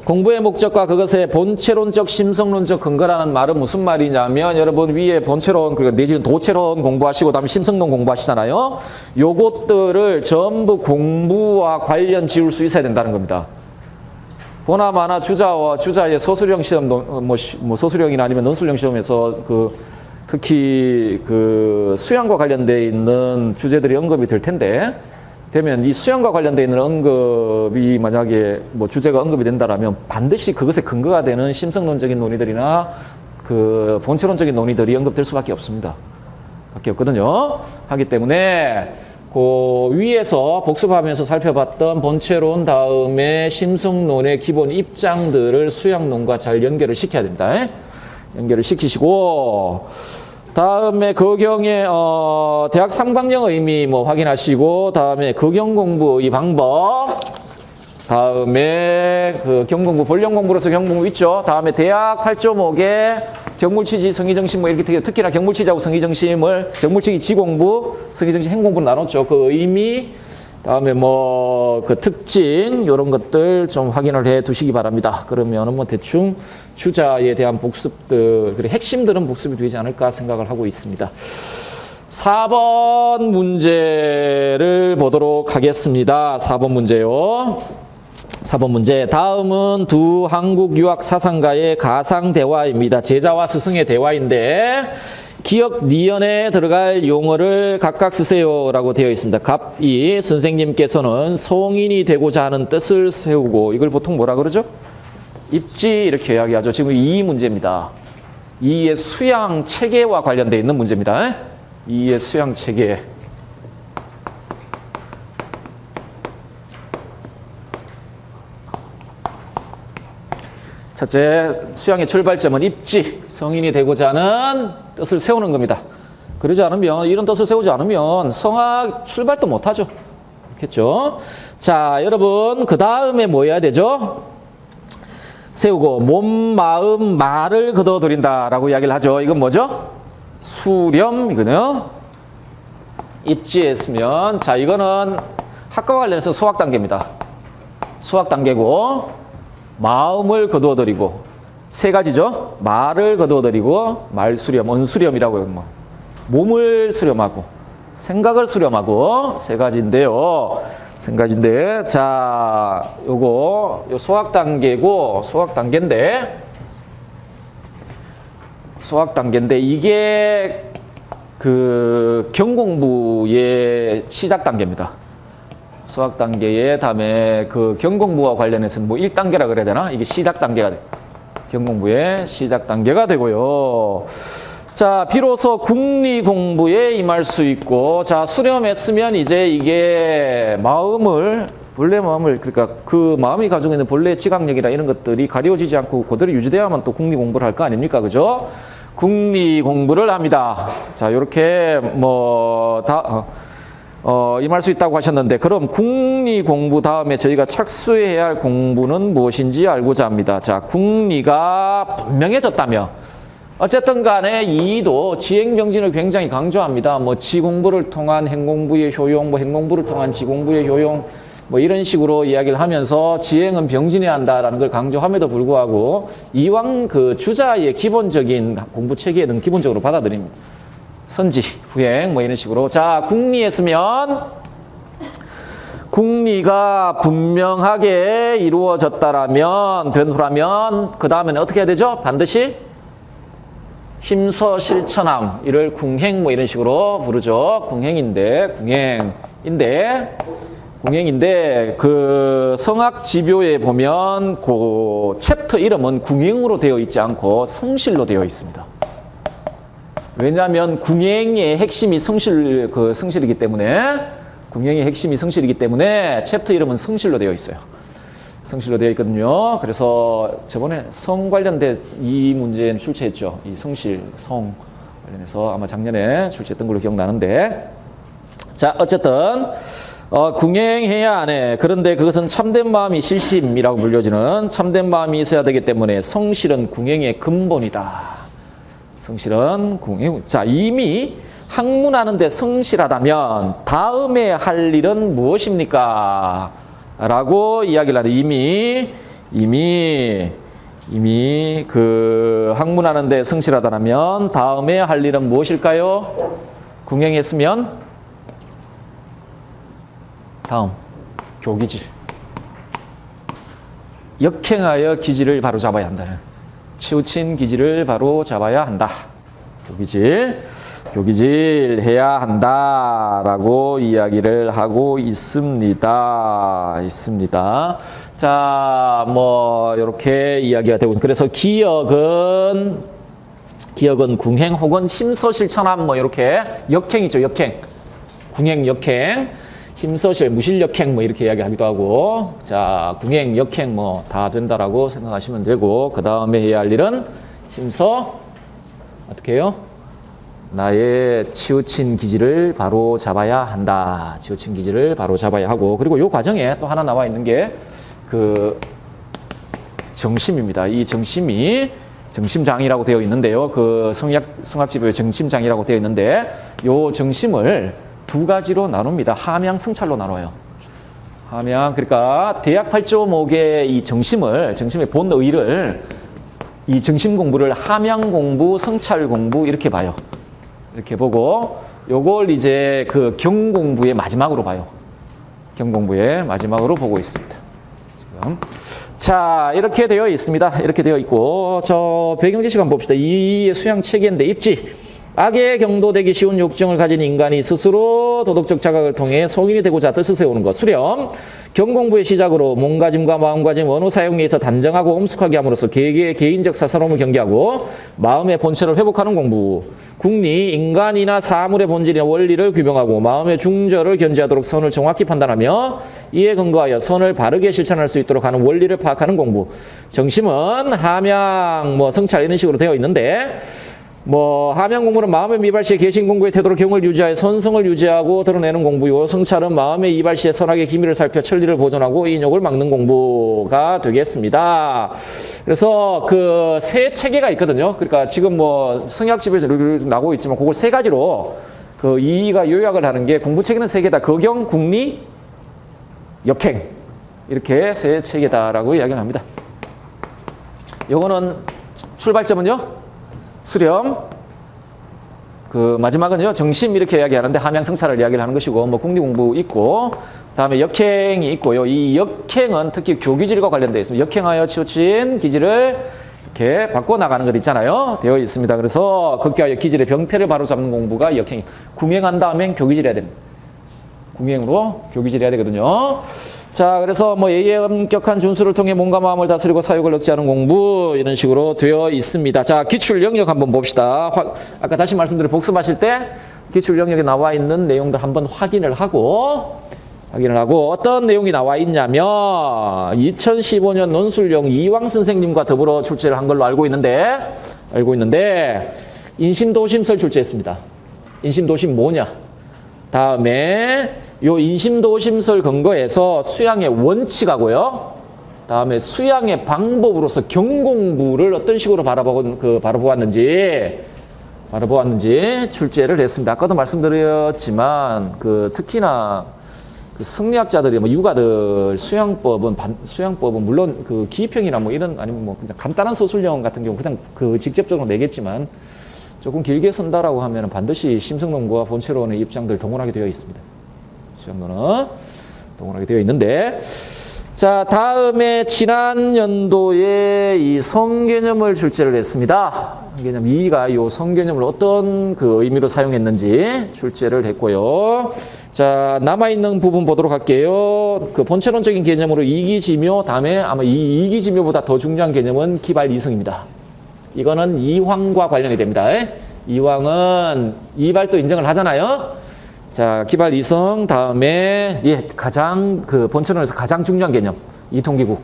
공부의 목적과 그것의 본체론적, 심성론적 근거라는 말은 무슨 말이냐면, 여러분 위에 본체론, 그러니까 내지는 도체론 공부하시고 다음에 심성론 공부하시잖아요. 요것들을 전부 공부와 관련 지을 수 있어야 된다는 겁니다. 보나마나 주자의 서술형 시험, 서술형이나 아니면 논술형 시험에서 특히 수양과 관련되어 있는 주제들이 언급이 될 텐데, 되면 이 수양과 관련되어 있는 언급이 만약에 주제가 언급이 된다라면 반드시 그것에 근거가 되는 심성론적인 논의들이나 본체론적인 논의들이 언급될 수밖에 없습니다. 밖에 없거든요. 하기 때문에 위에서 복습하면서 살펴봤던 본체론 다음에 심성론의 기본 입장들을 수양론과 잘 연결을 시켜야 됩니다. 연결을 시키시고, 다음에 거경의 대학 3강령 의미 확인하시고, 다음에 거경 공부의 방법, 다음에 경공부 본령 공부로서 경공부 있죠. 다음에 대학 8.5개 경물치지, 성의정심 이렇게 특히나 경물치지하고 성의정심을 경물치기 지공부, 성의정심 행공부로 나눴죠. 그 의미, 다음에 특징 이런 것들 좀 확인을 해 두시기 바랍니다. 그러면은 대충 주자에 대한 복습들, 그리고 핵심들은 복습이 되지 않을까 생각을 하고 있습니다. 4번 문제를 보도록 하겠습니다. 4번 문제요. 4번 문제. 다음은 두 한국 유학 사상가의 가상 대화입니다. 제자와 스승의 대화인데, 기억 니언에 들어갈 용어를 각각 쓰세요라고 되어 있습니다. 갑이 선생님께서는 성인이 되고자 하는 뜻을 세우고, 이걸 보통 뭐라 그러죠? 입지 이렇게 이야기하죠. 지금 이 문제입니다. 이의 수양 체계와 관련되어 있는 문제입니다. 이의 수양 체계. 첫째, 수양의 출발점은 입지, 성인이 되고자 하는 뜻을 세우는 겁니다. 그러지 않으면, 이런 뜻을 세우지 않으면 성악 출발도 못하죠. 그렇겠죠? 자, 여러분, 그 다음에 뭐 해야 되죠? 세우고, 몸, 마음, 말을 거둬들인다라고 이야기를 하죠. 이건 뭐죠? 수렴이거든요. 입지했으면, 자, 이거는 학과 관련해서 소학 단계입니다. 소학 단계고, 마음을 거두어들이고, 세 가지죠. 말을 거두어들이고, 말수렴, 언수렴이라고 몸을 수렴하고, 생각을 수렴하고, 세 가지인데요. 세 가지인데, 자, 요거 소학 단계고, 소학 단계인데 이게 경공부의 시작 단계입니다. 수학 단계의 다음에 경공부와 관련해서는 1단계라 그래야 되나? 이게 시작 단계가 경공부의 시작 단계가 되고요. 자, 비로소 국리 공부에 임할 수 있고, 자, 수렴했으면 이제 이게 본래 마음을, 그러니까 그 마음이 가지고 있는 본래 지각력이나 이런 것들이 가려지지 않고 그대로 유지돼야만 또 국리 공부를 할 거 아닙니까? 그죠? 국리 공부를 합니다. 자, 요렇게 임할 수 있다고 하셨는데 그럼 국리 공부 다음에 저희가 착수해야 할 공부는 무엇인지 알고자 합니다. 자, 국리가 분명해졌다며 어쨌든 간에 이도 지행병진을 굉장히 강조합니다. 뭐 지공부를 통한 행공부의 효용, 뭐 행공부를 통한 지공부의 효용 뭐 이런 식으로 이야기를 하면서 지행은 병진해야 한다라는 걸 강조함에도 불구하고 이왕 그 주자의 기본적인 공부 체계는 기본적으로 받아들입니다. 선지, 후행 뭐 이런 식으로. 자, 국리했으면 국리가 분명하게 이루어졌다라면 된 후라면 그 다음에는 어떻게 해야 되죠? 반드시 힘서실천함 이를 궁행 뭐 이런 식으로 부르죠. 궁행인데 그 성악지묘에 보면 그 챕터 이름은 궁행으로 되어 있지 않고 성실로 되어 있습니다. 왜냐하면 궁행의 핵심이 성실이기 때문에 궁행의 핵심이 성실이기 때문에 챕터 이름은 성실로 되어 있어요. 성실로 되어 있거든요. 그래서 저번에 성 관련된 이 문제는 출제했죠. 이 성실, 성 관련해서 아마 작년에 출제했던 걸로 기억나는데 자, 어쨌든 궁행해야 하네. 그런데 그것은 참된 마음이 실심이라고 불려지는 참된 마음이 있어야 되기 때문에 성실은 궁행의 근본이다. 성실은 궁행. 자, 이미 학문하는데 성실하다면 다음에 할 일은 무엇입니까? 라고 이야기를 하는데 이미 그 학문하는데 성실하다면 다음에 할 일은 무엇일까요? 궁행했으면 다음 교기질. 역행하여 기질을 바로 잡아야 한다는. 치우친 기질을 바로 잡아야 한다. 교기질 해야 한다라고 이야기를 하고 있습니다. 자, 뭐 이렇게 이야기가 되고 그래서 기역은 궁행 혹은 힘서실천함 뭐 이렇게 역행이죠. 역행. 궁행 역행. 힘서실 무실역행 뭐 이렇게 이야기하기도 하고 자, 궁행 역행 뭐 다 된다라고 생각하시면 되고 그 다음에 해야 할 일은 힘서 어떻게 해요? 나의 치우친 기질을 바로 잡아야 한다. 치우친 기질을 바로 잡아야 하고 그리고 이 과정에 또 하나 나와 있는 게 그 정심입니다. 이 정심이 정심장이라고 되어 있는데요. 그 성악지도의 정심장이라고 되어 있는데 이 정심을 두 가지로 나눕니다. 함양, 성찰로 나눠요. 함양, 그러니까 대학 8조목의 이 정심의 본의를 이 정심 공부를 함양 공부, 성찰 공부 이렇게 봐요. 이렇게 보고 요걸 이제 그 경 공부의 마지막으로 봐요. 경 공부의 마지막으로 보고 있습니다. 지금. 자, 이렇게 되어 있습니다. 이렇게 되어 있고 저 배경 지식 한번 봅시다. 이 수양 체계인데 입지. 악에 경도되기 쉬운 욕정을 가진 인간이 스스로 도덕적 자각을 통해 성인이 되고자 뜻을 세우는 것. 수렴. 경공부의 시작으로 몸가짐과 마음가짐, 언어 사용에 있어 단정하고 엄숙하게 함으로써 개개의 개인적 사사로움을 경계하고 마음의 본체를 회복하는 공부. 국리. 인간이나 사물의 본질이나 원리를 규명하고 마음의 중절을 견지하도록 선을 정확히 판단하며 이에 근거하여 선을 바르게 실천할 수 있도록 하는 원리를 파악하는 공부. 정심은 함양, 성찰 이런 식으로 되어 있는데 함양 공부는 마음의 미발시의 계신 공부의 태도로 경을 유지하여 선성을 유지하고 드러내는 공부요. 성찰은 마음의 이발시의 선악의 기미를 살펴 천리를 보존하고 인욕을 막는 공부가 되겠습니다. 그래서 그 세 체계가 있거든요. 그러니까 지금 성약집에서 나오고 있지만 그걸 세 가지로 그 이의가 요약을 하는 게 공부 체계는 세 개다. 거경, 국리, 역행 이렇게 세 체계다라고 이야기를 합니다. 요거는 출발점은요. 수렴, 그 마지막은요 정심 이렇게 이야기하는데 함양성찰을 이야기를 하는 것이고 국리공부 있고 다음에 역행이 있고요. 이 역행은 특히 교기질과 관련되어 있습니다. 역행하여 치우친 기질을 이렇게 바꿔 나가는 것 있잖아요. 되어 있습니다. 그래서 극기하여 기질의 병폐를 바로잡는 공부가 역행. 궁행한 다음엔 교기질 해야 됩니다. 궁행으로 교기질 해야 되거든요. 자, 그래서 예의의 엄격한 준수를 통해 몸과 마음을 다스리고 사욕을 억제하는 공부 이런 식으로 되어 있습니다. 자, 기출 영역 한번 봅시다. 아까 다시 말씀드린 복습하실 때 기출 영역에 나와 있는 내용들 한번 확인을 하고 어떤 내용이 나와 있냐면 2015년 논술용 이왕 선생님과 더불어 출제를 한 걸로 알고 있는데 인심도심설 출제했습니다. 인심도심 뭐냐? 다음에 요 인심도심설 근거에서 수양의 원칙하고요. 다음에 수양의 방법으로서 경공부를 어떤 식으로 바라보았는지 출제를 했습니다. 아까도 말씀드렸지만 특히나 승리학자들이 유가들 수양법은 물론 기입형이나 이런 아니면 그냥 간단한 서술형 같은 경우 그냥 직접적으로 내겠지만 조금 길게 쓴다라고 하면 반드시 심성론과 본체론의 입장들 동원하게 되어 있습니다. 수양론은 동원하게 되어 있는데, 자, 다음에 지난 연도에 이 성개념을 출제를 했습니다. 개념 2가 이 성개념을 어떤 의미로 사용했는지 출제를 했고요. 자, 남아있는 부분 보도록 할게요. 본체론적인 개념으로 이기지묘, 다음에 아마 이 이기지묘보다 더 중요한 개념은 기발이성입니다. 이거는 이황과 관련이 됩니다. 이황은 이발도 인정을 하잖아요. 자, 기발이성, 다음에 가장 본체론에서 가장 중요한 개념 이통기국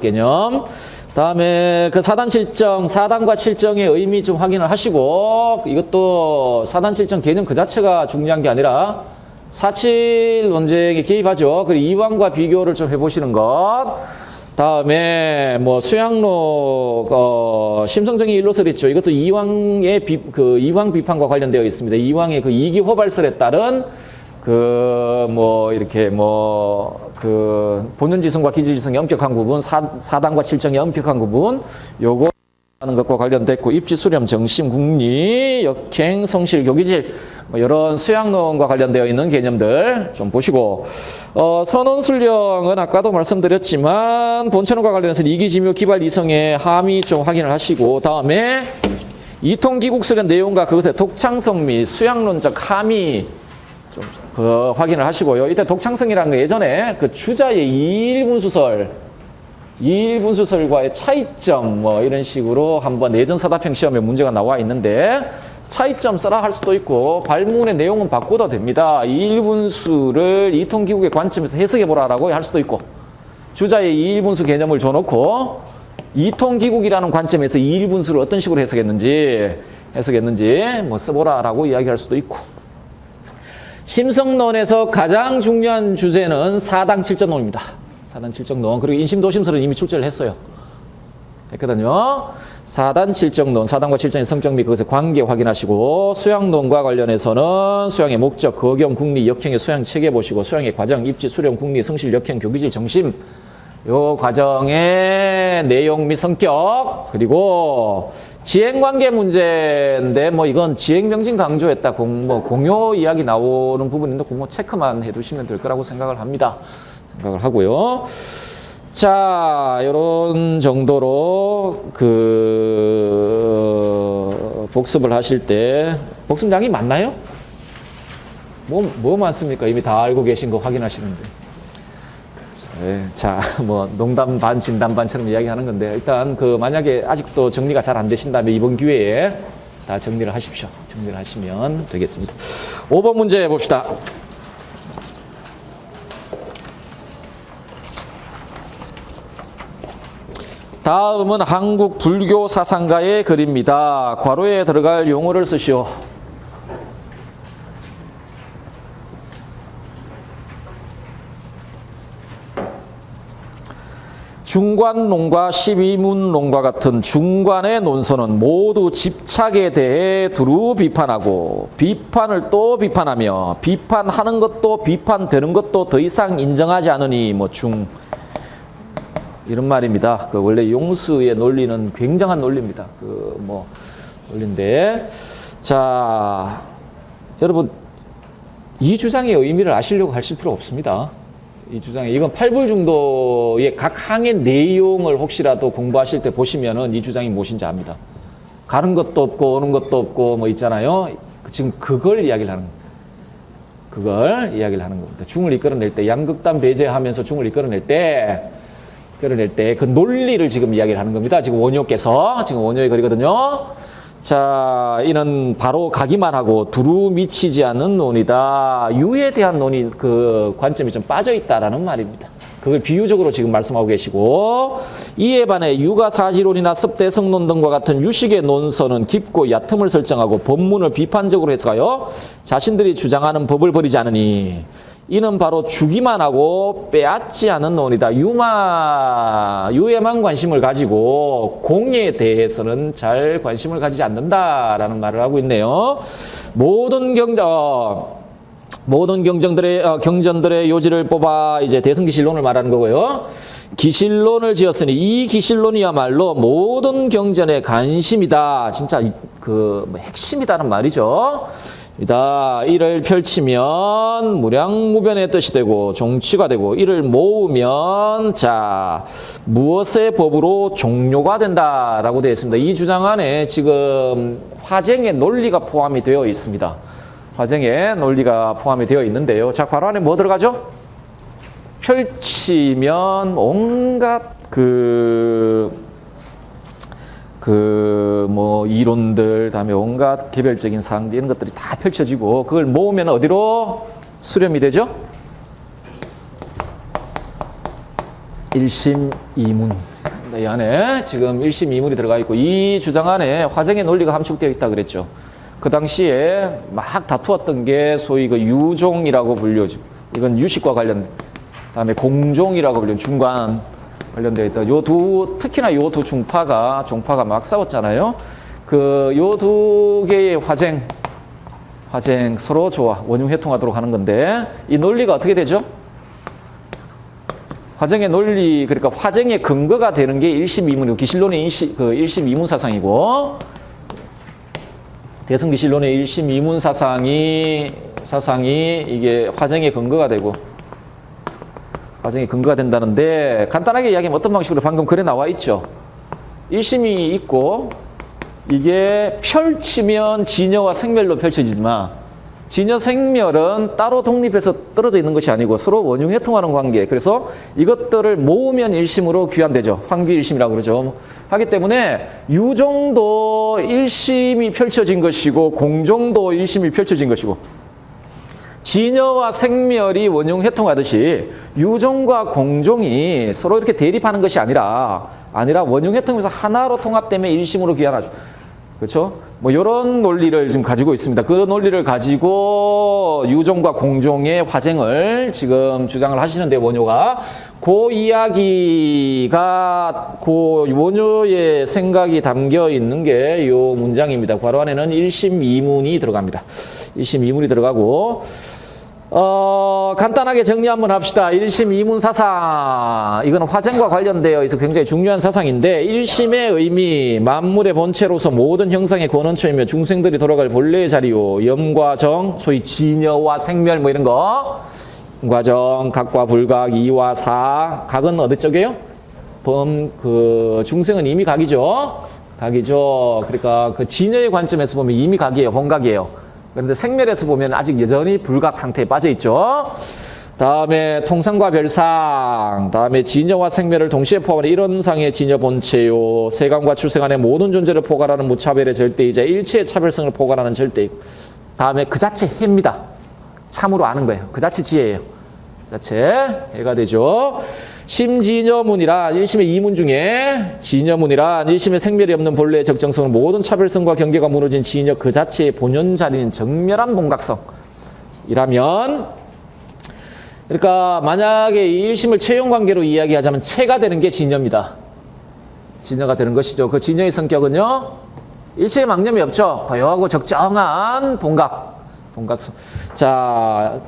개념. 다음에 사단과 칠정의 의미 좀 확인을 하시고, 이것도 사단칠정 개념 그 자체가 중요한 게 아니라 사칠 논쟁에 개입하죠. 그리고 이황과 비교를 좀 해보시는 것. 다음에 수양로 심성정의 일로설 있죠. 이것도 이황의 이황 비판과 관련되어 있습니다. 이황의 이기호발설에 따른 본연지성과 기질지성의 엄격한 부분, 사단과 칠정의 엄격한 부분, 요거 하는 것과 관련됐고, 입지, 수렴, 정심, 국리, 역행, 성실, 교기질, 이런 수양론과 관련되어 있는 개념들 좀 보시고, 선원술령은 아까도 말씀드렸지만 본체론과 관련해서 이기지묘, 기발, 이성의 함의 좀 확인을 하시고, 다음에 이통기국설의 내용과 그것의 독창성 및 수양론적 함의 좀 확인을 하시고요. 이때 독창성이라는 거 예전에 주자의 이일분수설과의 차이점 이런 식으로 한번 내전 서답형 시험에 문제가 나와 있는데, 차이점 써라 할 수도 있고 발문의 내용은 바꿔도 됩니다. 이일분수를 이통기국의 관점에서 해석해보라라고 할 수도 있고, 주자의 이일분수 개념을 줘놓고 이통기국이라는 관점에서 이일분수를 어떤 식으로 해석했는지 써보라라고 이야기할 수도 있고, 심성론에서 가장 중요한 주제는 사당칠정론입니다. 사단칠정론. 그리고 인심도심설은 이미 출제를 했거든요. 사단칠정론, 사단과 칠정의 성격 및 그것의 관계 확인하시고, 수양론과 관련해서는 수양의 목적, 거경, 국리, 역행의 수양 체계 보시고, 수양의 과정, 입지, 수렴, 국리, 성실, 역행, 교기질, 정심, 요 과정의 내용 및 성격, 그리고 지행관계 문제인데 이건 지행명진 강조했다 공요 이야기 나오는 부분인데 그거 체크만 해두시면 될 거라고 생각을 하고요. 자, 이런 정도로 복습을 하실 때 복습량이 많나요? 뭐 많습니까? 이미 다 알고 계신 거 확인하시는데. 네, 자, 농담 반 진담 반처럼 이야기하는 건데, 일단 만약에 아직도 정리가 잘 안 되신다면 이번 기회에 다 정리를 하십시오. 정리를 하시면 되겠습니다. 5번 문제 봅시다. 다음은 한국 불교 사상가의 글입니다. 괄호에 들어갈 용어를 쓰시오. 중관론과 12문론과 같은 중관의 논서는 모두 집착에 대해 두루 비판하고, 비판을 또 비판하며, 비판하는 것도 비판되는 것도 더 이상 인정하지 않으니 이런 말입니다. 원래 용수의 논리는 굉장한 논리입니다. 논리인데, 자, 여러분 이 주장의 의미를 아시려고 하실 필요 없습니다. 이 주장에 이건 팔불중도의 각 항의 내용을 혹시라도 공부하실 때 보시면은 이 주장이 무엇인지 압니다. 가는 것도 없고 오는 것도 없고 있잖아요. 지금 그걸 이야기를 하는 겁니다. 중을 이끌어낼 때 양극단 배제하면서 중을 이끌어낼 때 그 논리를 지금 이야기를 하는 겁니다. 지금 원효께서 지금 원효의 글이거든요. 자, 이는 바로 가기만 하고 두루 미치지 않는 논이다. 유에 대한 논의 관점이 좀 빠져 있다라는 말입니다. 그걸 비유적으로 지금 말씀하고 계시고, 이에 반해 육아사지론이나 습대성론 등과 같은 유식의 논서는 깊고 얕음을 설정하고 법문을 비판적으로 해석하여 자신들이 주장하는 법을 버리지 않으니 이는 바로 주기만 하고 빼앗지 않은 논이다. 유에만 관심을 가지고 공예에 대해서는 잘 관심을 가지지 않는다라는 말을 하고 있네요. 모든 경전들의 요지를 뽑아 이제 대승기실론을 말하는 거고요. 기실론을 지었으니 이 기실론이야말로 모든 경전의 관심이다. 진짜 핵심이다는 말이죠. 이를 펼치면 무량무변의 뜻이 되고 종취가 되고 이를 모으면 무엇의 법으로 종료가 된다라고 되어 있습니다. 이 주장 안에 지금 화쟁의 논리가 포함이 되어 있습니다. 화쟁의 논리가 포함이 되어 있는데요. 자, 괄호 안에 뭐 들어가죠? 펼치면 온갖 이론들, 다음에 온갖 개별적인 사항, 이런 것들이 다 펼쳐지고, 그걸 모으면 어디로 수렴이 되죠? 일심이문. 이 안에 지금 일심이문이 들어가 있고, 이 주장 안에 화쟁의 논리가 함축되어 있다 그랬죠. 그 당시에 막 다투었던 게 소위 유종이라고 불려죠. 이건 유식과 관련, 다음에 공종이라고 불리는 중간 관련되어 있다. 특히나 요 두 종파가 막 싸웠잖아요. 요 두 개의 화쟁 서로 원흉회통하도록 하는 건데, 이 논리가 어떻게 되죠? 화쟁의 논리, 그러니까 화쟁의 근거가 되는 게 일심이문이고, 기실론의 일심이문 사상이고, 대승기실론의 일심이문 사상이 이게 화쟁의 근거가 되고, 화쟁의 근거가 된다는데, 간단하게 이야기하면 어떤 방식으로 방금 글에 나와 있죠. 일심이 있고, 이게 펼치면 진여와 생멸로 펼쳐지지만, 진여 생멸은 따로 독립해서 떨어져 있는 것이 아니고 서로 원흉회통하는 관계. 그래서 이것들을 모으면 일심으로 귀환되죠. 환기일심이라고 그러죠. 하기 때문에 유종도 일심이 펼쳐진 것이고, 공종도 일심이 펼쳐진 것이고, 진여와 생멸이 원흉회통하듯이 유종과 공종이 서로 이렇게 대립하는 것이 아니라 원흉회통에서 하나로 통합되면 일심으로 귀환하죠. 그렇죠? 이런 논리를 지금 가지고 있습니다. 그 논리를 가지고 유종과 공종의 화쟁을 지금 주장을 하시는데, 원효가 그 이야기가 원효의 생각이 담겨 있는 게 이 문장입니다. 괄호 안에는 일심이문이 들어갑니다. 일심이문이 들어가고, 간단하게 정리 한번 합시다. 일심이문 사상. 이거는 화쟁과 관련되어 있어 굉장히 중요한 사상인데, 일심의 의미, 만물의 본체로서 모든 형상의 근원처이며 중생들이 돌아갈 본래의 자리요. 염과 정, 소위 진여와 생멸 이런 거. 과정, 각과 불각, 이와 사. 각은 어디 쪽이에요? 중생은 이미 각이죠. 그러니까 진여의 관점에서 보면 이미 각이에요. 본각이에요. 그런데 생멸에서 보면 아직 여전히 불각 상태에 빠져 있죠. 다음에 통상과 별상, 다음에 진여와 생멸을 동시에 포함하는 이런 상의 진여 본체요. 세간과 출생 안에 모든 존재를 포괄하는 무차별의 절대이자 일체의 차별성을 포괄하는 절대. 다음에 그 자체 해입니다. 참으로 아는 거예요. 그 자체 지혜예요. 그 자체 해가 되죠. 심진여문이란 일심의 이문 중에, 진여문이란 일심의 생멸이 없는 본래의 적정성은 모든 차별성과 경계가 무너진 진여 그 자체의 본연 자리인 정멸한 본각성이라면, 그러니까 만약에 이 일심을 체형 관계로 이야기하자면 체가 되는 게 진여입니다. 진여가 되는 것이죠. 그 진여의 성격은요, 일체의 망념이 없죠. 고요하고 적정한 본각성. 자,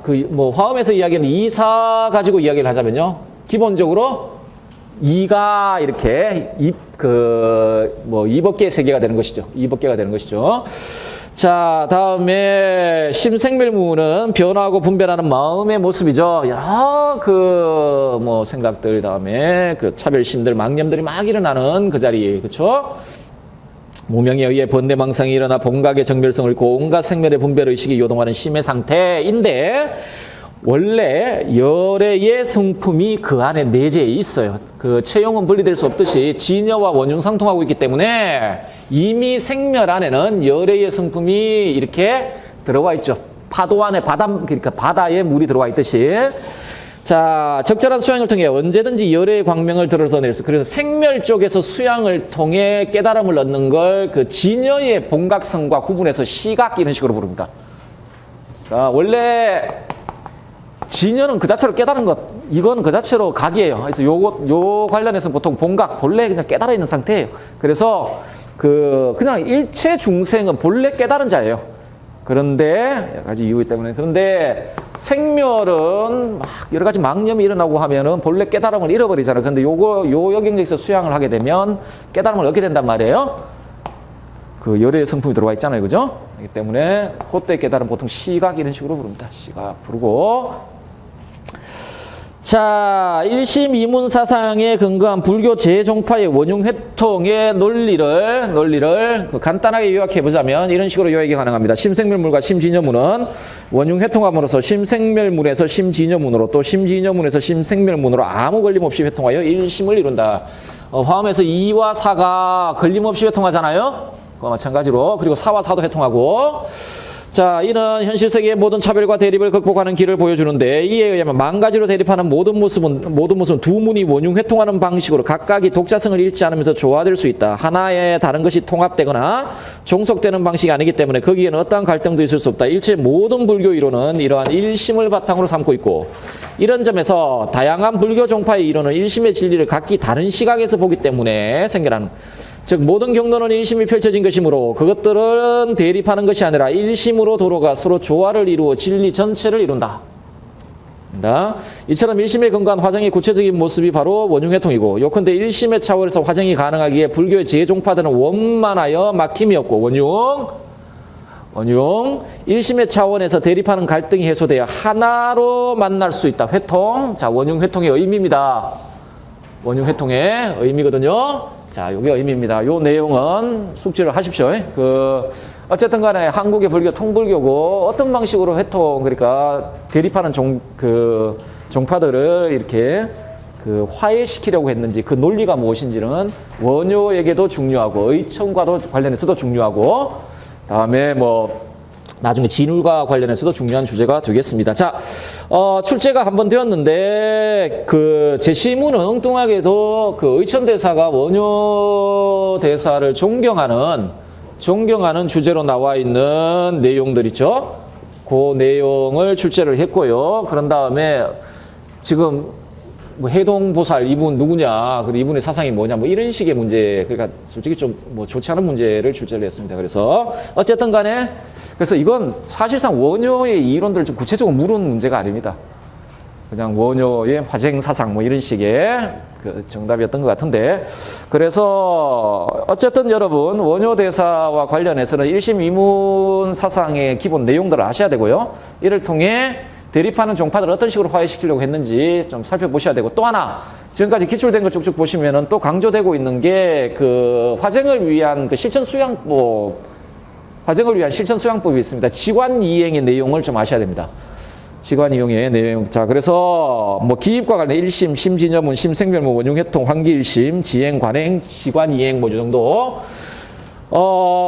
화음에서 이야기하는 이사 가지고 이야기를 하자면요, 기본적으로 이가 이렇게 이법계의 세계가 되는 것이죠. 이법계가 되는 것이죠. 자, 다음에 심생멸무는 변화하고 분별하는 마음의 모습이죠. 여러 생각들, 다음에 차별심들, 망념들이 막 일어나는 그 자리, 그렇죠? 무명에 의해 번뇌망상이 일어나 본각의 정멸성을 잃고 온갖 생멸의 분별의식이 요동하는 심의 상태인데, 원래 열애의 성품이 그 안에 내재해 있어요. 그 체형은 분리될 수 없듯이 진여와 원흉상통하고 있기 때문에 이미 생멸 안에는 열애의 성품이 이렇게 들어와 있죠. 파도 안에 그러니까 바다에 물이 들어와 있듯이. 자, 적절한 수양을 통해 언제든지 열의 광명을 들어서 낼수. 그래서 생멸 쪽에서 수양을 통해 깨달음을 얻는 걸 그 진여의 본각성과 구분해서 시각 이런 식으로 부릅니다. 자, 원래 진여는 그 자체로 깨달은 것, 이거는 그 자체로 각이에요. 그래서 요 관련해서 보통 본각, 본래 그냥 깨달아 있는 상태예요. 그래서 그냥 일체 중생은 본래 깨달은 자예요. 그런데 여러 가지 이유 때문에 그런데 생멸은 막 여러 가지 망념이 일어나고 하면은 본래 깨달음을 잃어버리잖아요. 그런데 요 영역에서 수양을 하게 되면 깨달음을 얻게 된단 말이에요. 그 열의 성품이 들어와 있잖아요, 그죠? 그렇기 때문에 그때 깨달음 보통 시각 이런 식으로 부릅니다. 시각 부르고. 자, 1심 이문 사상에 근거한 불교 재종파의 원흉 회통의 논리를 간단하게 요약해 보자면 이런 식으로 요약이 가능합니다. 심생멸물과 심진여문은 원흉 회통함으로써 심생멸물에서 심진여문으로 또 심진여문에서 심생멸문으로 아무 걸림없이 회통하여 1심을 이룬다. 화엄에서 2와 4가 걸림없이 회통하잖아요. 그와 마찬가지로 그리고 4와 4도 회통하고. 자, 이는 현실 세계의 모든 차별과 대립을 극복하는 길을 보여주는데 이에 의하면 만 가지로 대립하는 모든 모습은 두 문이 원흉 회통하는 방식으로 각각이 독자성을 잃지 않으면서 조화될 수 있다. 하나의 다른 것이 통합되거나 종속되는 방식이 아니기 때문에 거기에는 어떠한 갈등도 있을 수 없다. 일체 모든 불교 이론은 이러한 일심을 바탕으로 삼고 있고 이런 점에서 다양한 불교 종파의 이론은 일심의 진리를 각기 다른 시각에서 보기 때문에 생겨나는 즉 모든 경로는 일심이 펼쳐진 것이므로 그것들은 대립하는 것이 아니라 일심으로 도로가 서로 조화를 이루어 진리 전체를 이룬다. 이처럼 일심에 근거한 화정의 구체적인 모습이 바로 원흉회통이고 요컨대 일심의 차원에서 화정이 가능하기에 불교의 재종파들은 원만하여 막힘이 없고 원흉 일심의 차원에서 대립하는 갈등이 해소되어 하나로 만날 수 있다. 회통. 자, 원흉회통의 의미입니다. 원흉회통의 의미거든요. 자, 요게 의미입니다. 요 내용은 숙지를 하십시오. 어쨌든 간에 한국의 불교 통불교고 어떤 방식으로 회통, 그러니까 대립하는 종파들을 이렇게 화해시키려고 했는지 그 논리가 무엇인지는 원효에게도 중요하고 의천과도 관련해서도 중요하고 다음에 나중에 진울과 관련해서도 중요한 주제가 되겠습니다. 자, 출제가 한번 되었는데 제 시문은 엉뚱하게도 의천대사가 원효대사를 존경하는 주제로 나와 있는 내용들 있죠. 그 내용을 출제를 했고요. 그런 다음에 지금 해동보살 이분 누구냐, 그리고 이분의 사상이 뭐냐, 이런 식의 문제, 그러니까 솔직히 좀 좋지 않은 문제를 출제를 했습니다. 그래서 어쨌든 간에 그래서 이건 사실상 원효의 이론들을 좀 구체적으로 물은 문제가 아닙니다. 그냥 원효의 화쟁 사상 이런 식의 정답이었던 것 같은데 그래서 어쨌든 여러분 원효 대사와 관련해서는 일심 이문 사상의 기본 내용들을 아셔야 되고요. 이를 통해 대립하는 종파를 어떤 식으로 화해시키려고 했는지 좀 살펴보셔야 되고 또 하나 지금까지 기출된 거 쭉쭉 보시면은 또 강조되고 있는 게 화쟁을 위한 실천 수양법이 있습니다. 지관 이행의 내용을 좀 아셔야 됩니다. 지관 이용의 내용. 자, 그래서 기입과 관련 일심, 심진여문, 심생멸문, 원흉회통, 환기일심, 지행, 관행, 지관 이행 이 정도.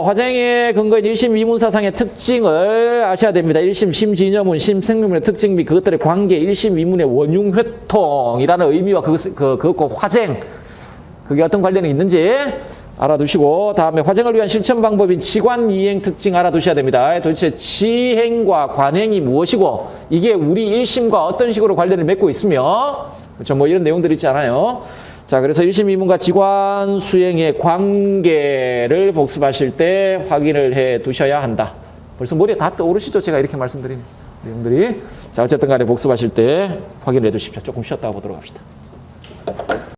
화쟁의 근거인 일심 이문 사상의 특징을 아셔야 됩니다. 일심, 심진여문, 심생멸문의 특징 및 그것들의 관계, 일심 이문의 원흉회통이라는 의미와 그것과 화쟁, 그게 어떤 관련이 있는지 알아두시고 다음에 화쟁을 위한 실천 방법인 지관 이행 특징 알아두셔야 됩니다. 도대체 지행과 관행이 무엇이고 이게 우리 일심과 어떤 식으로 관련을 맺고 있으며 그렇죠? 이런 내용들 있지 않아요. 자, 그래서 일심 이문과 지관 수행의 관계를 복습하실 때 확인을 해 두셔야 한다. 벌써 머리에 다 떠오르시죠? 제가 이렇게 말씀드린 내용들이. 자, 어쨌든 간에 복습하실 때 확인을 해 두십시오. 조금 쉬었다 보도록 합시다.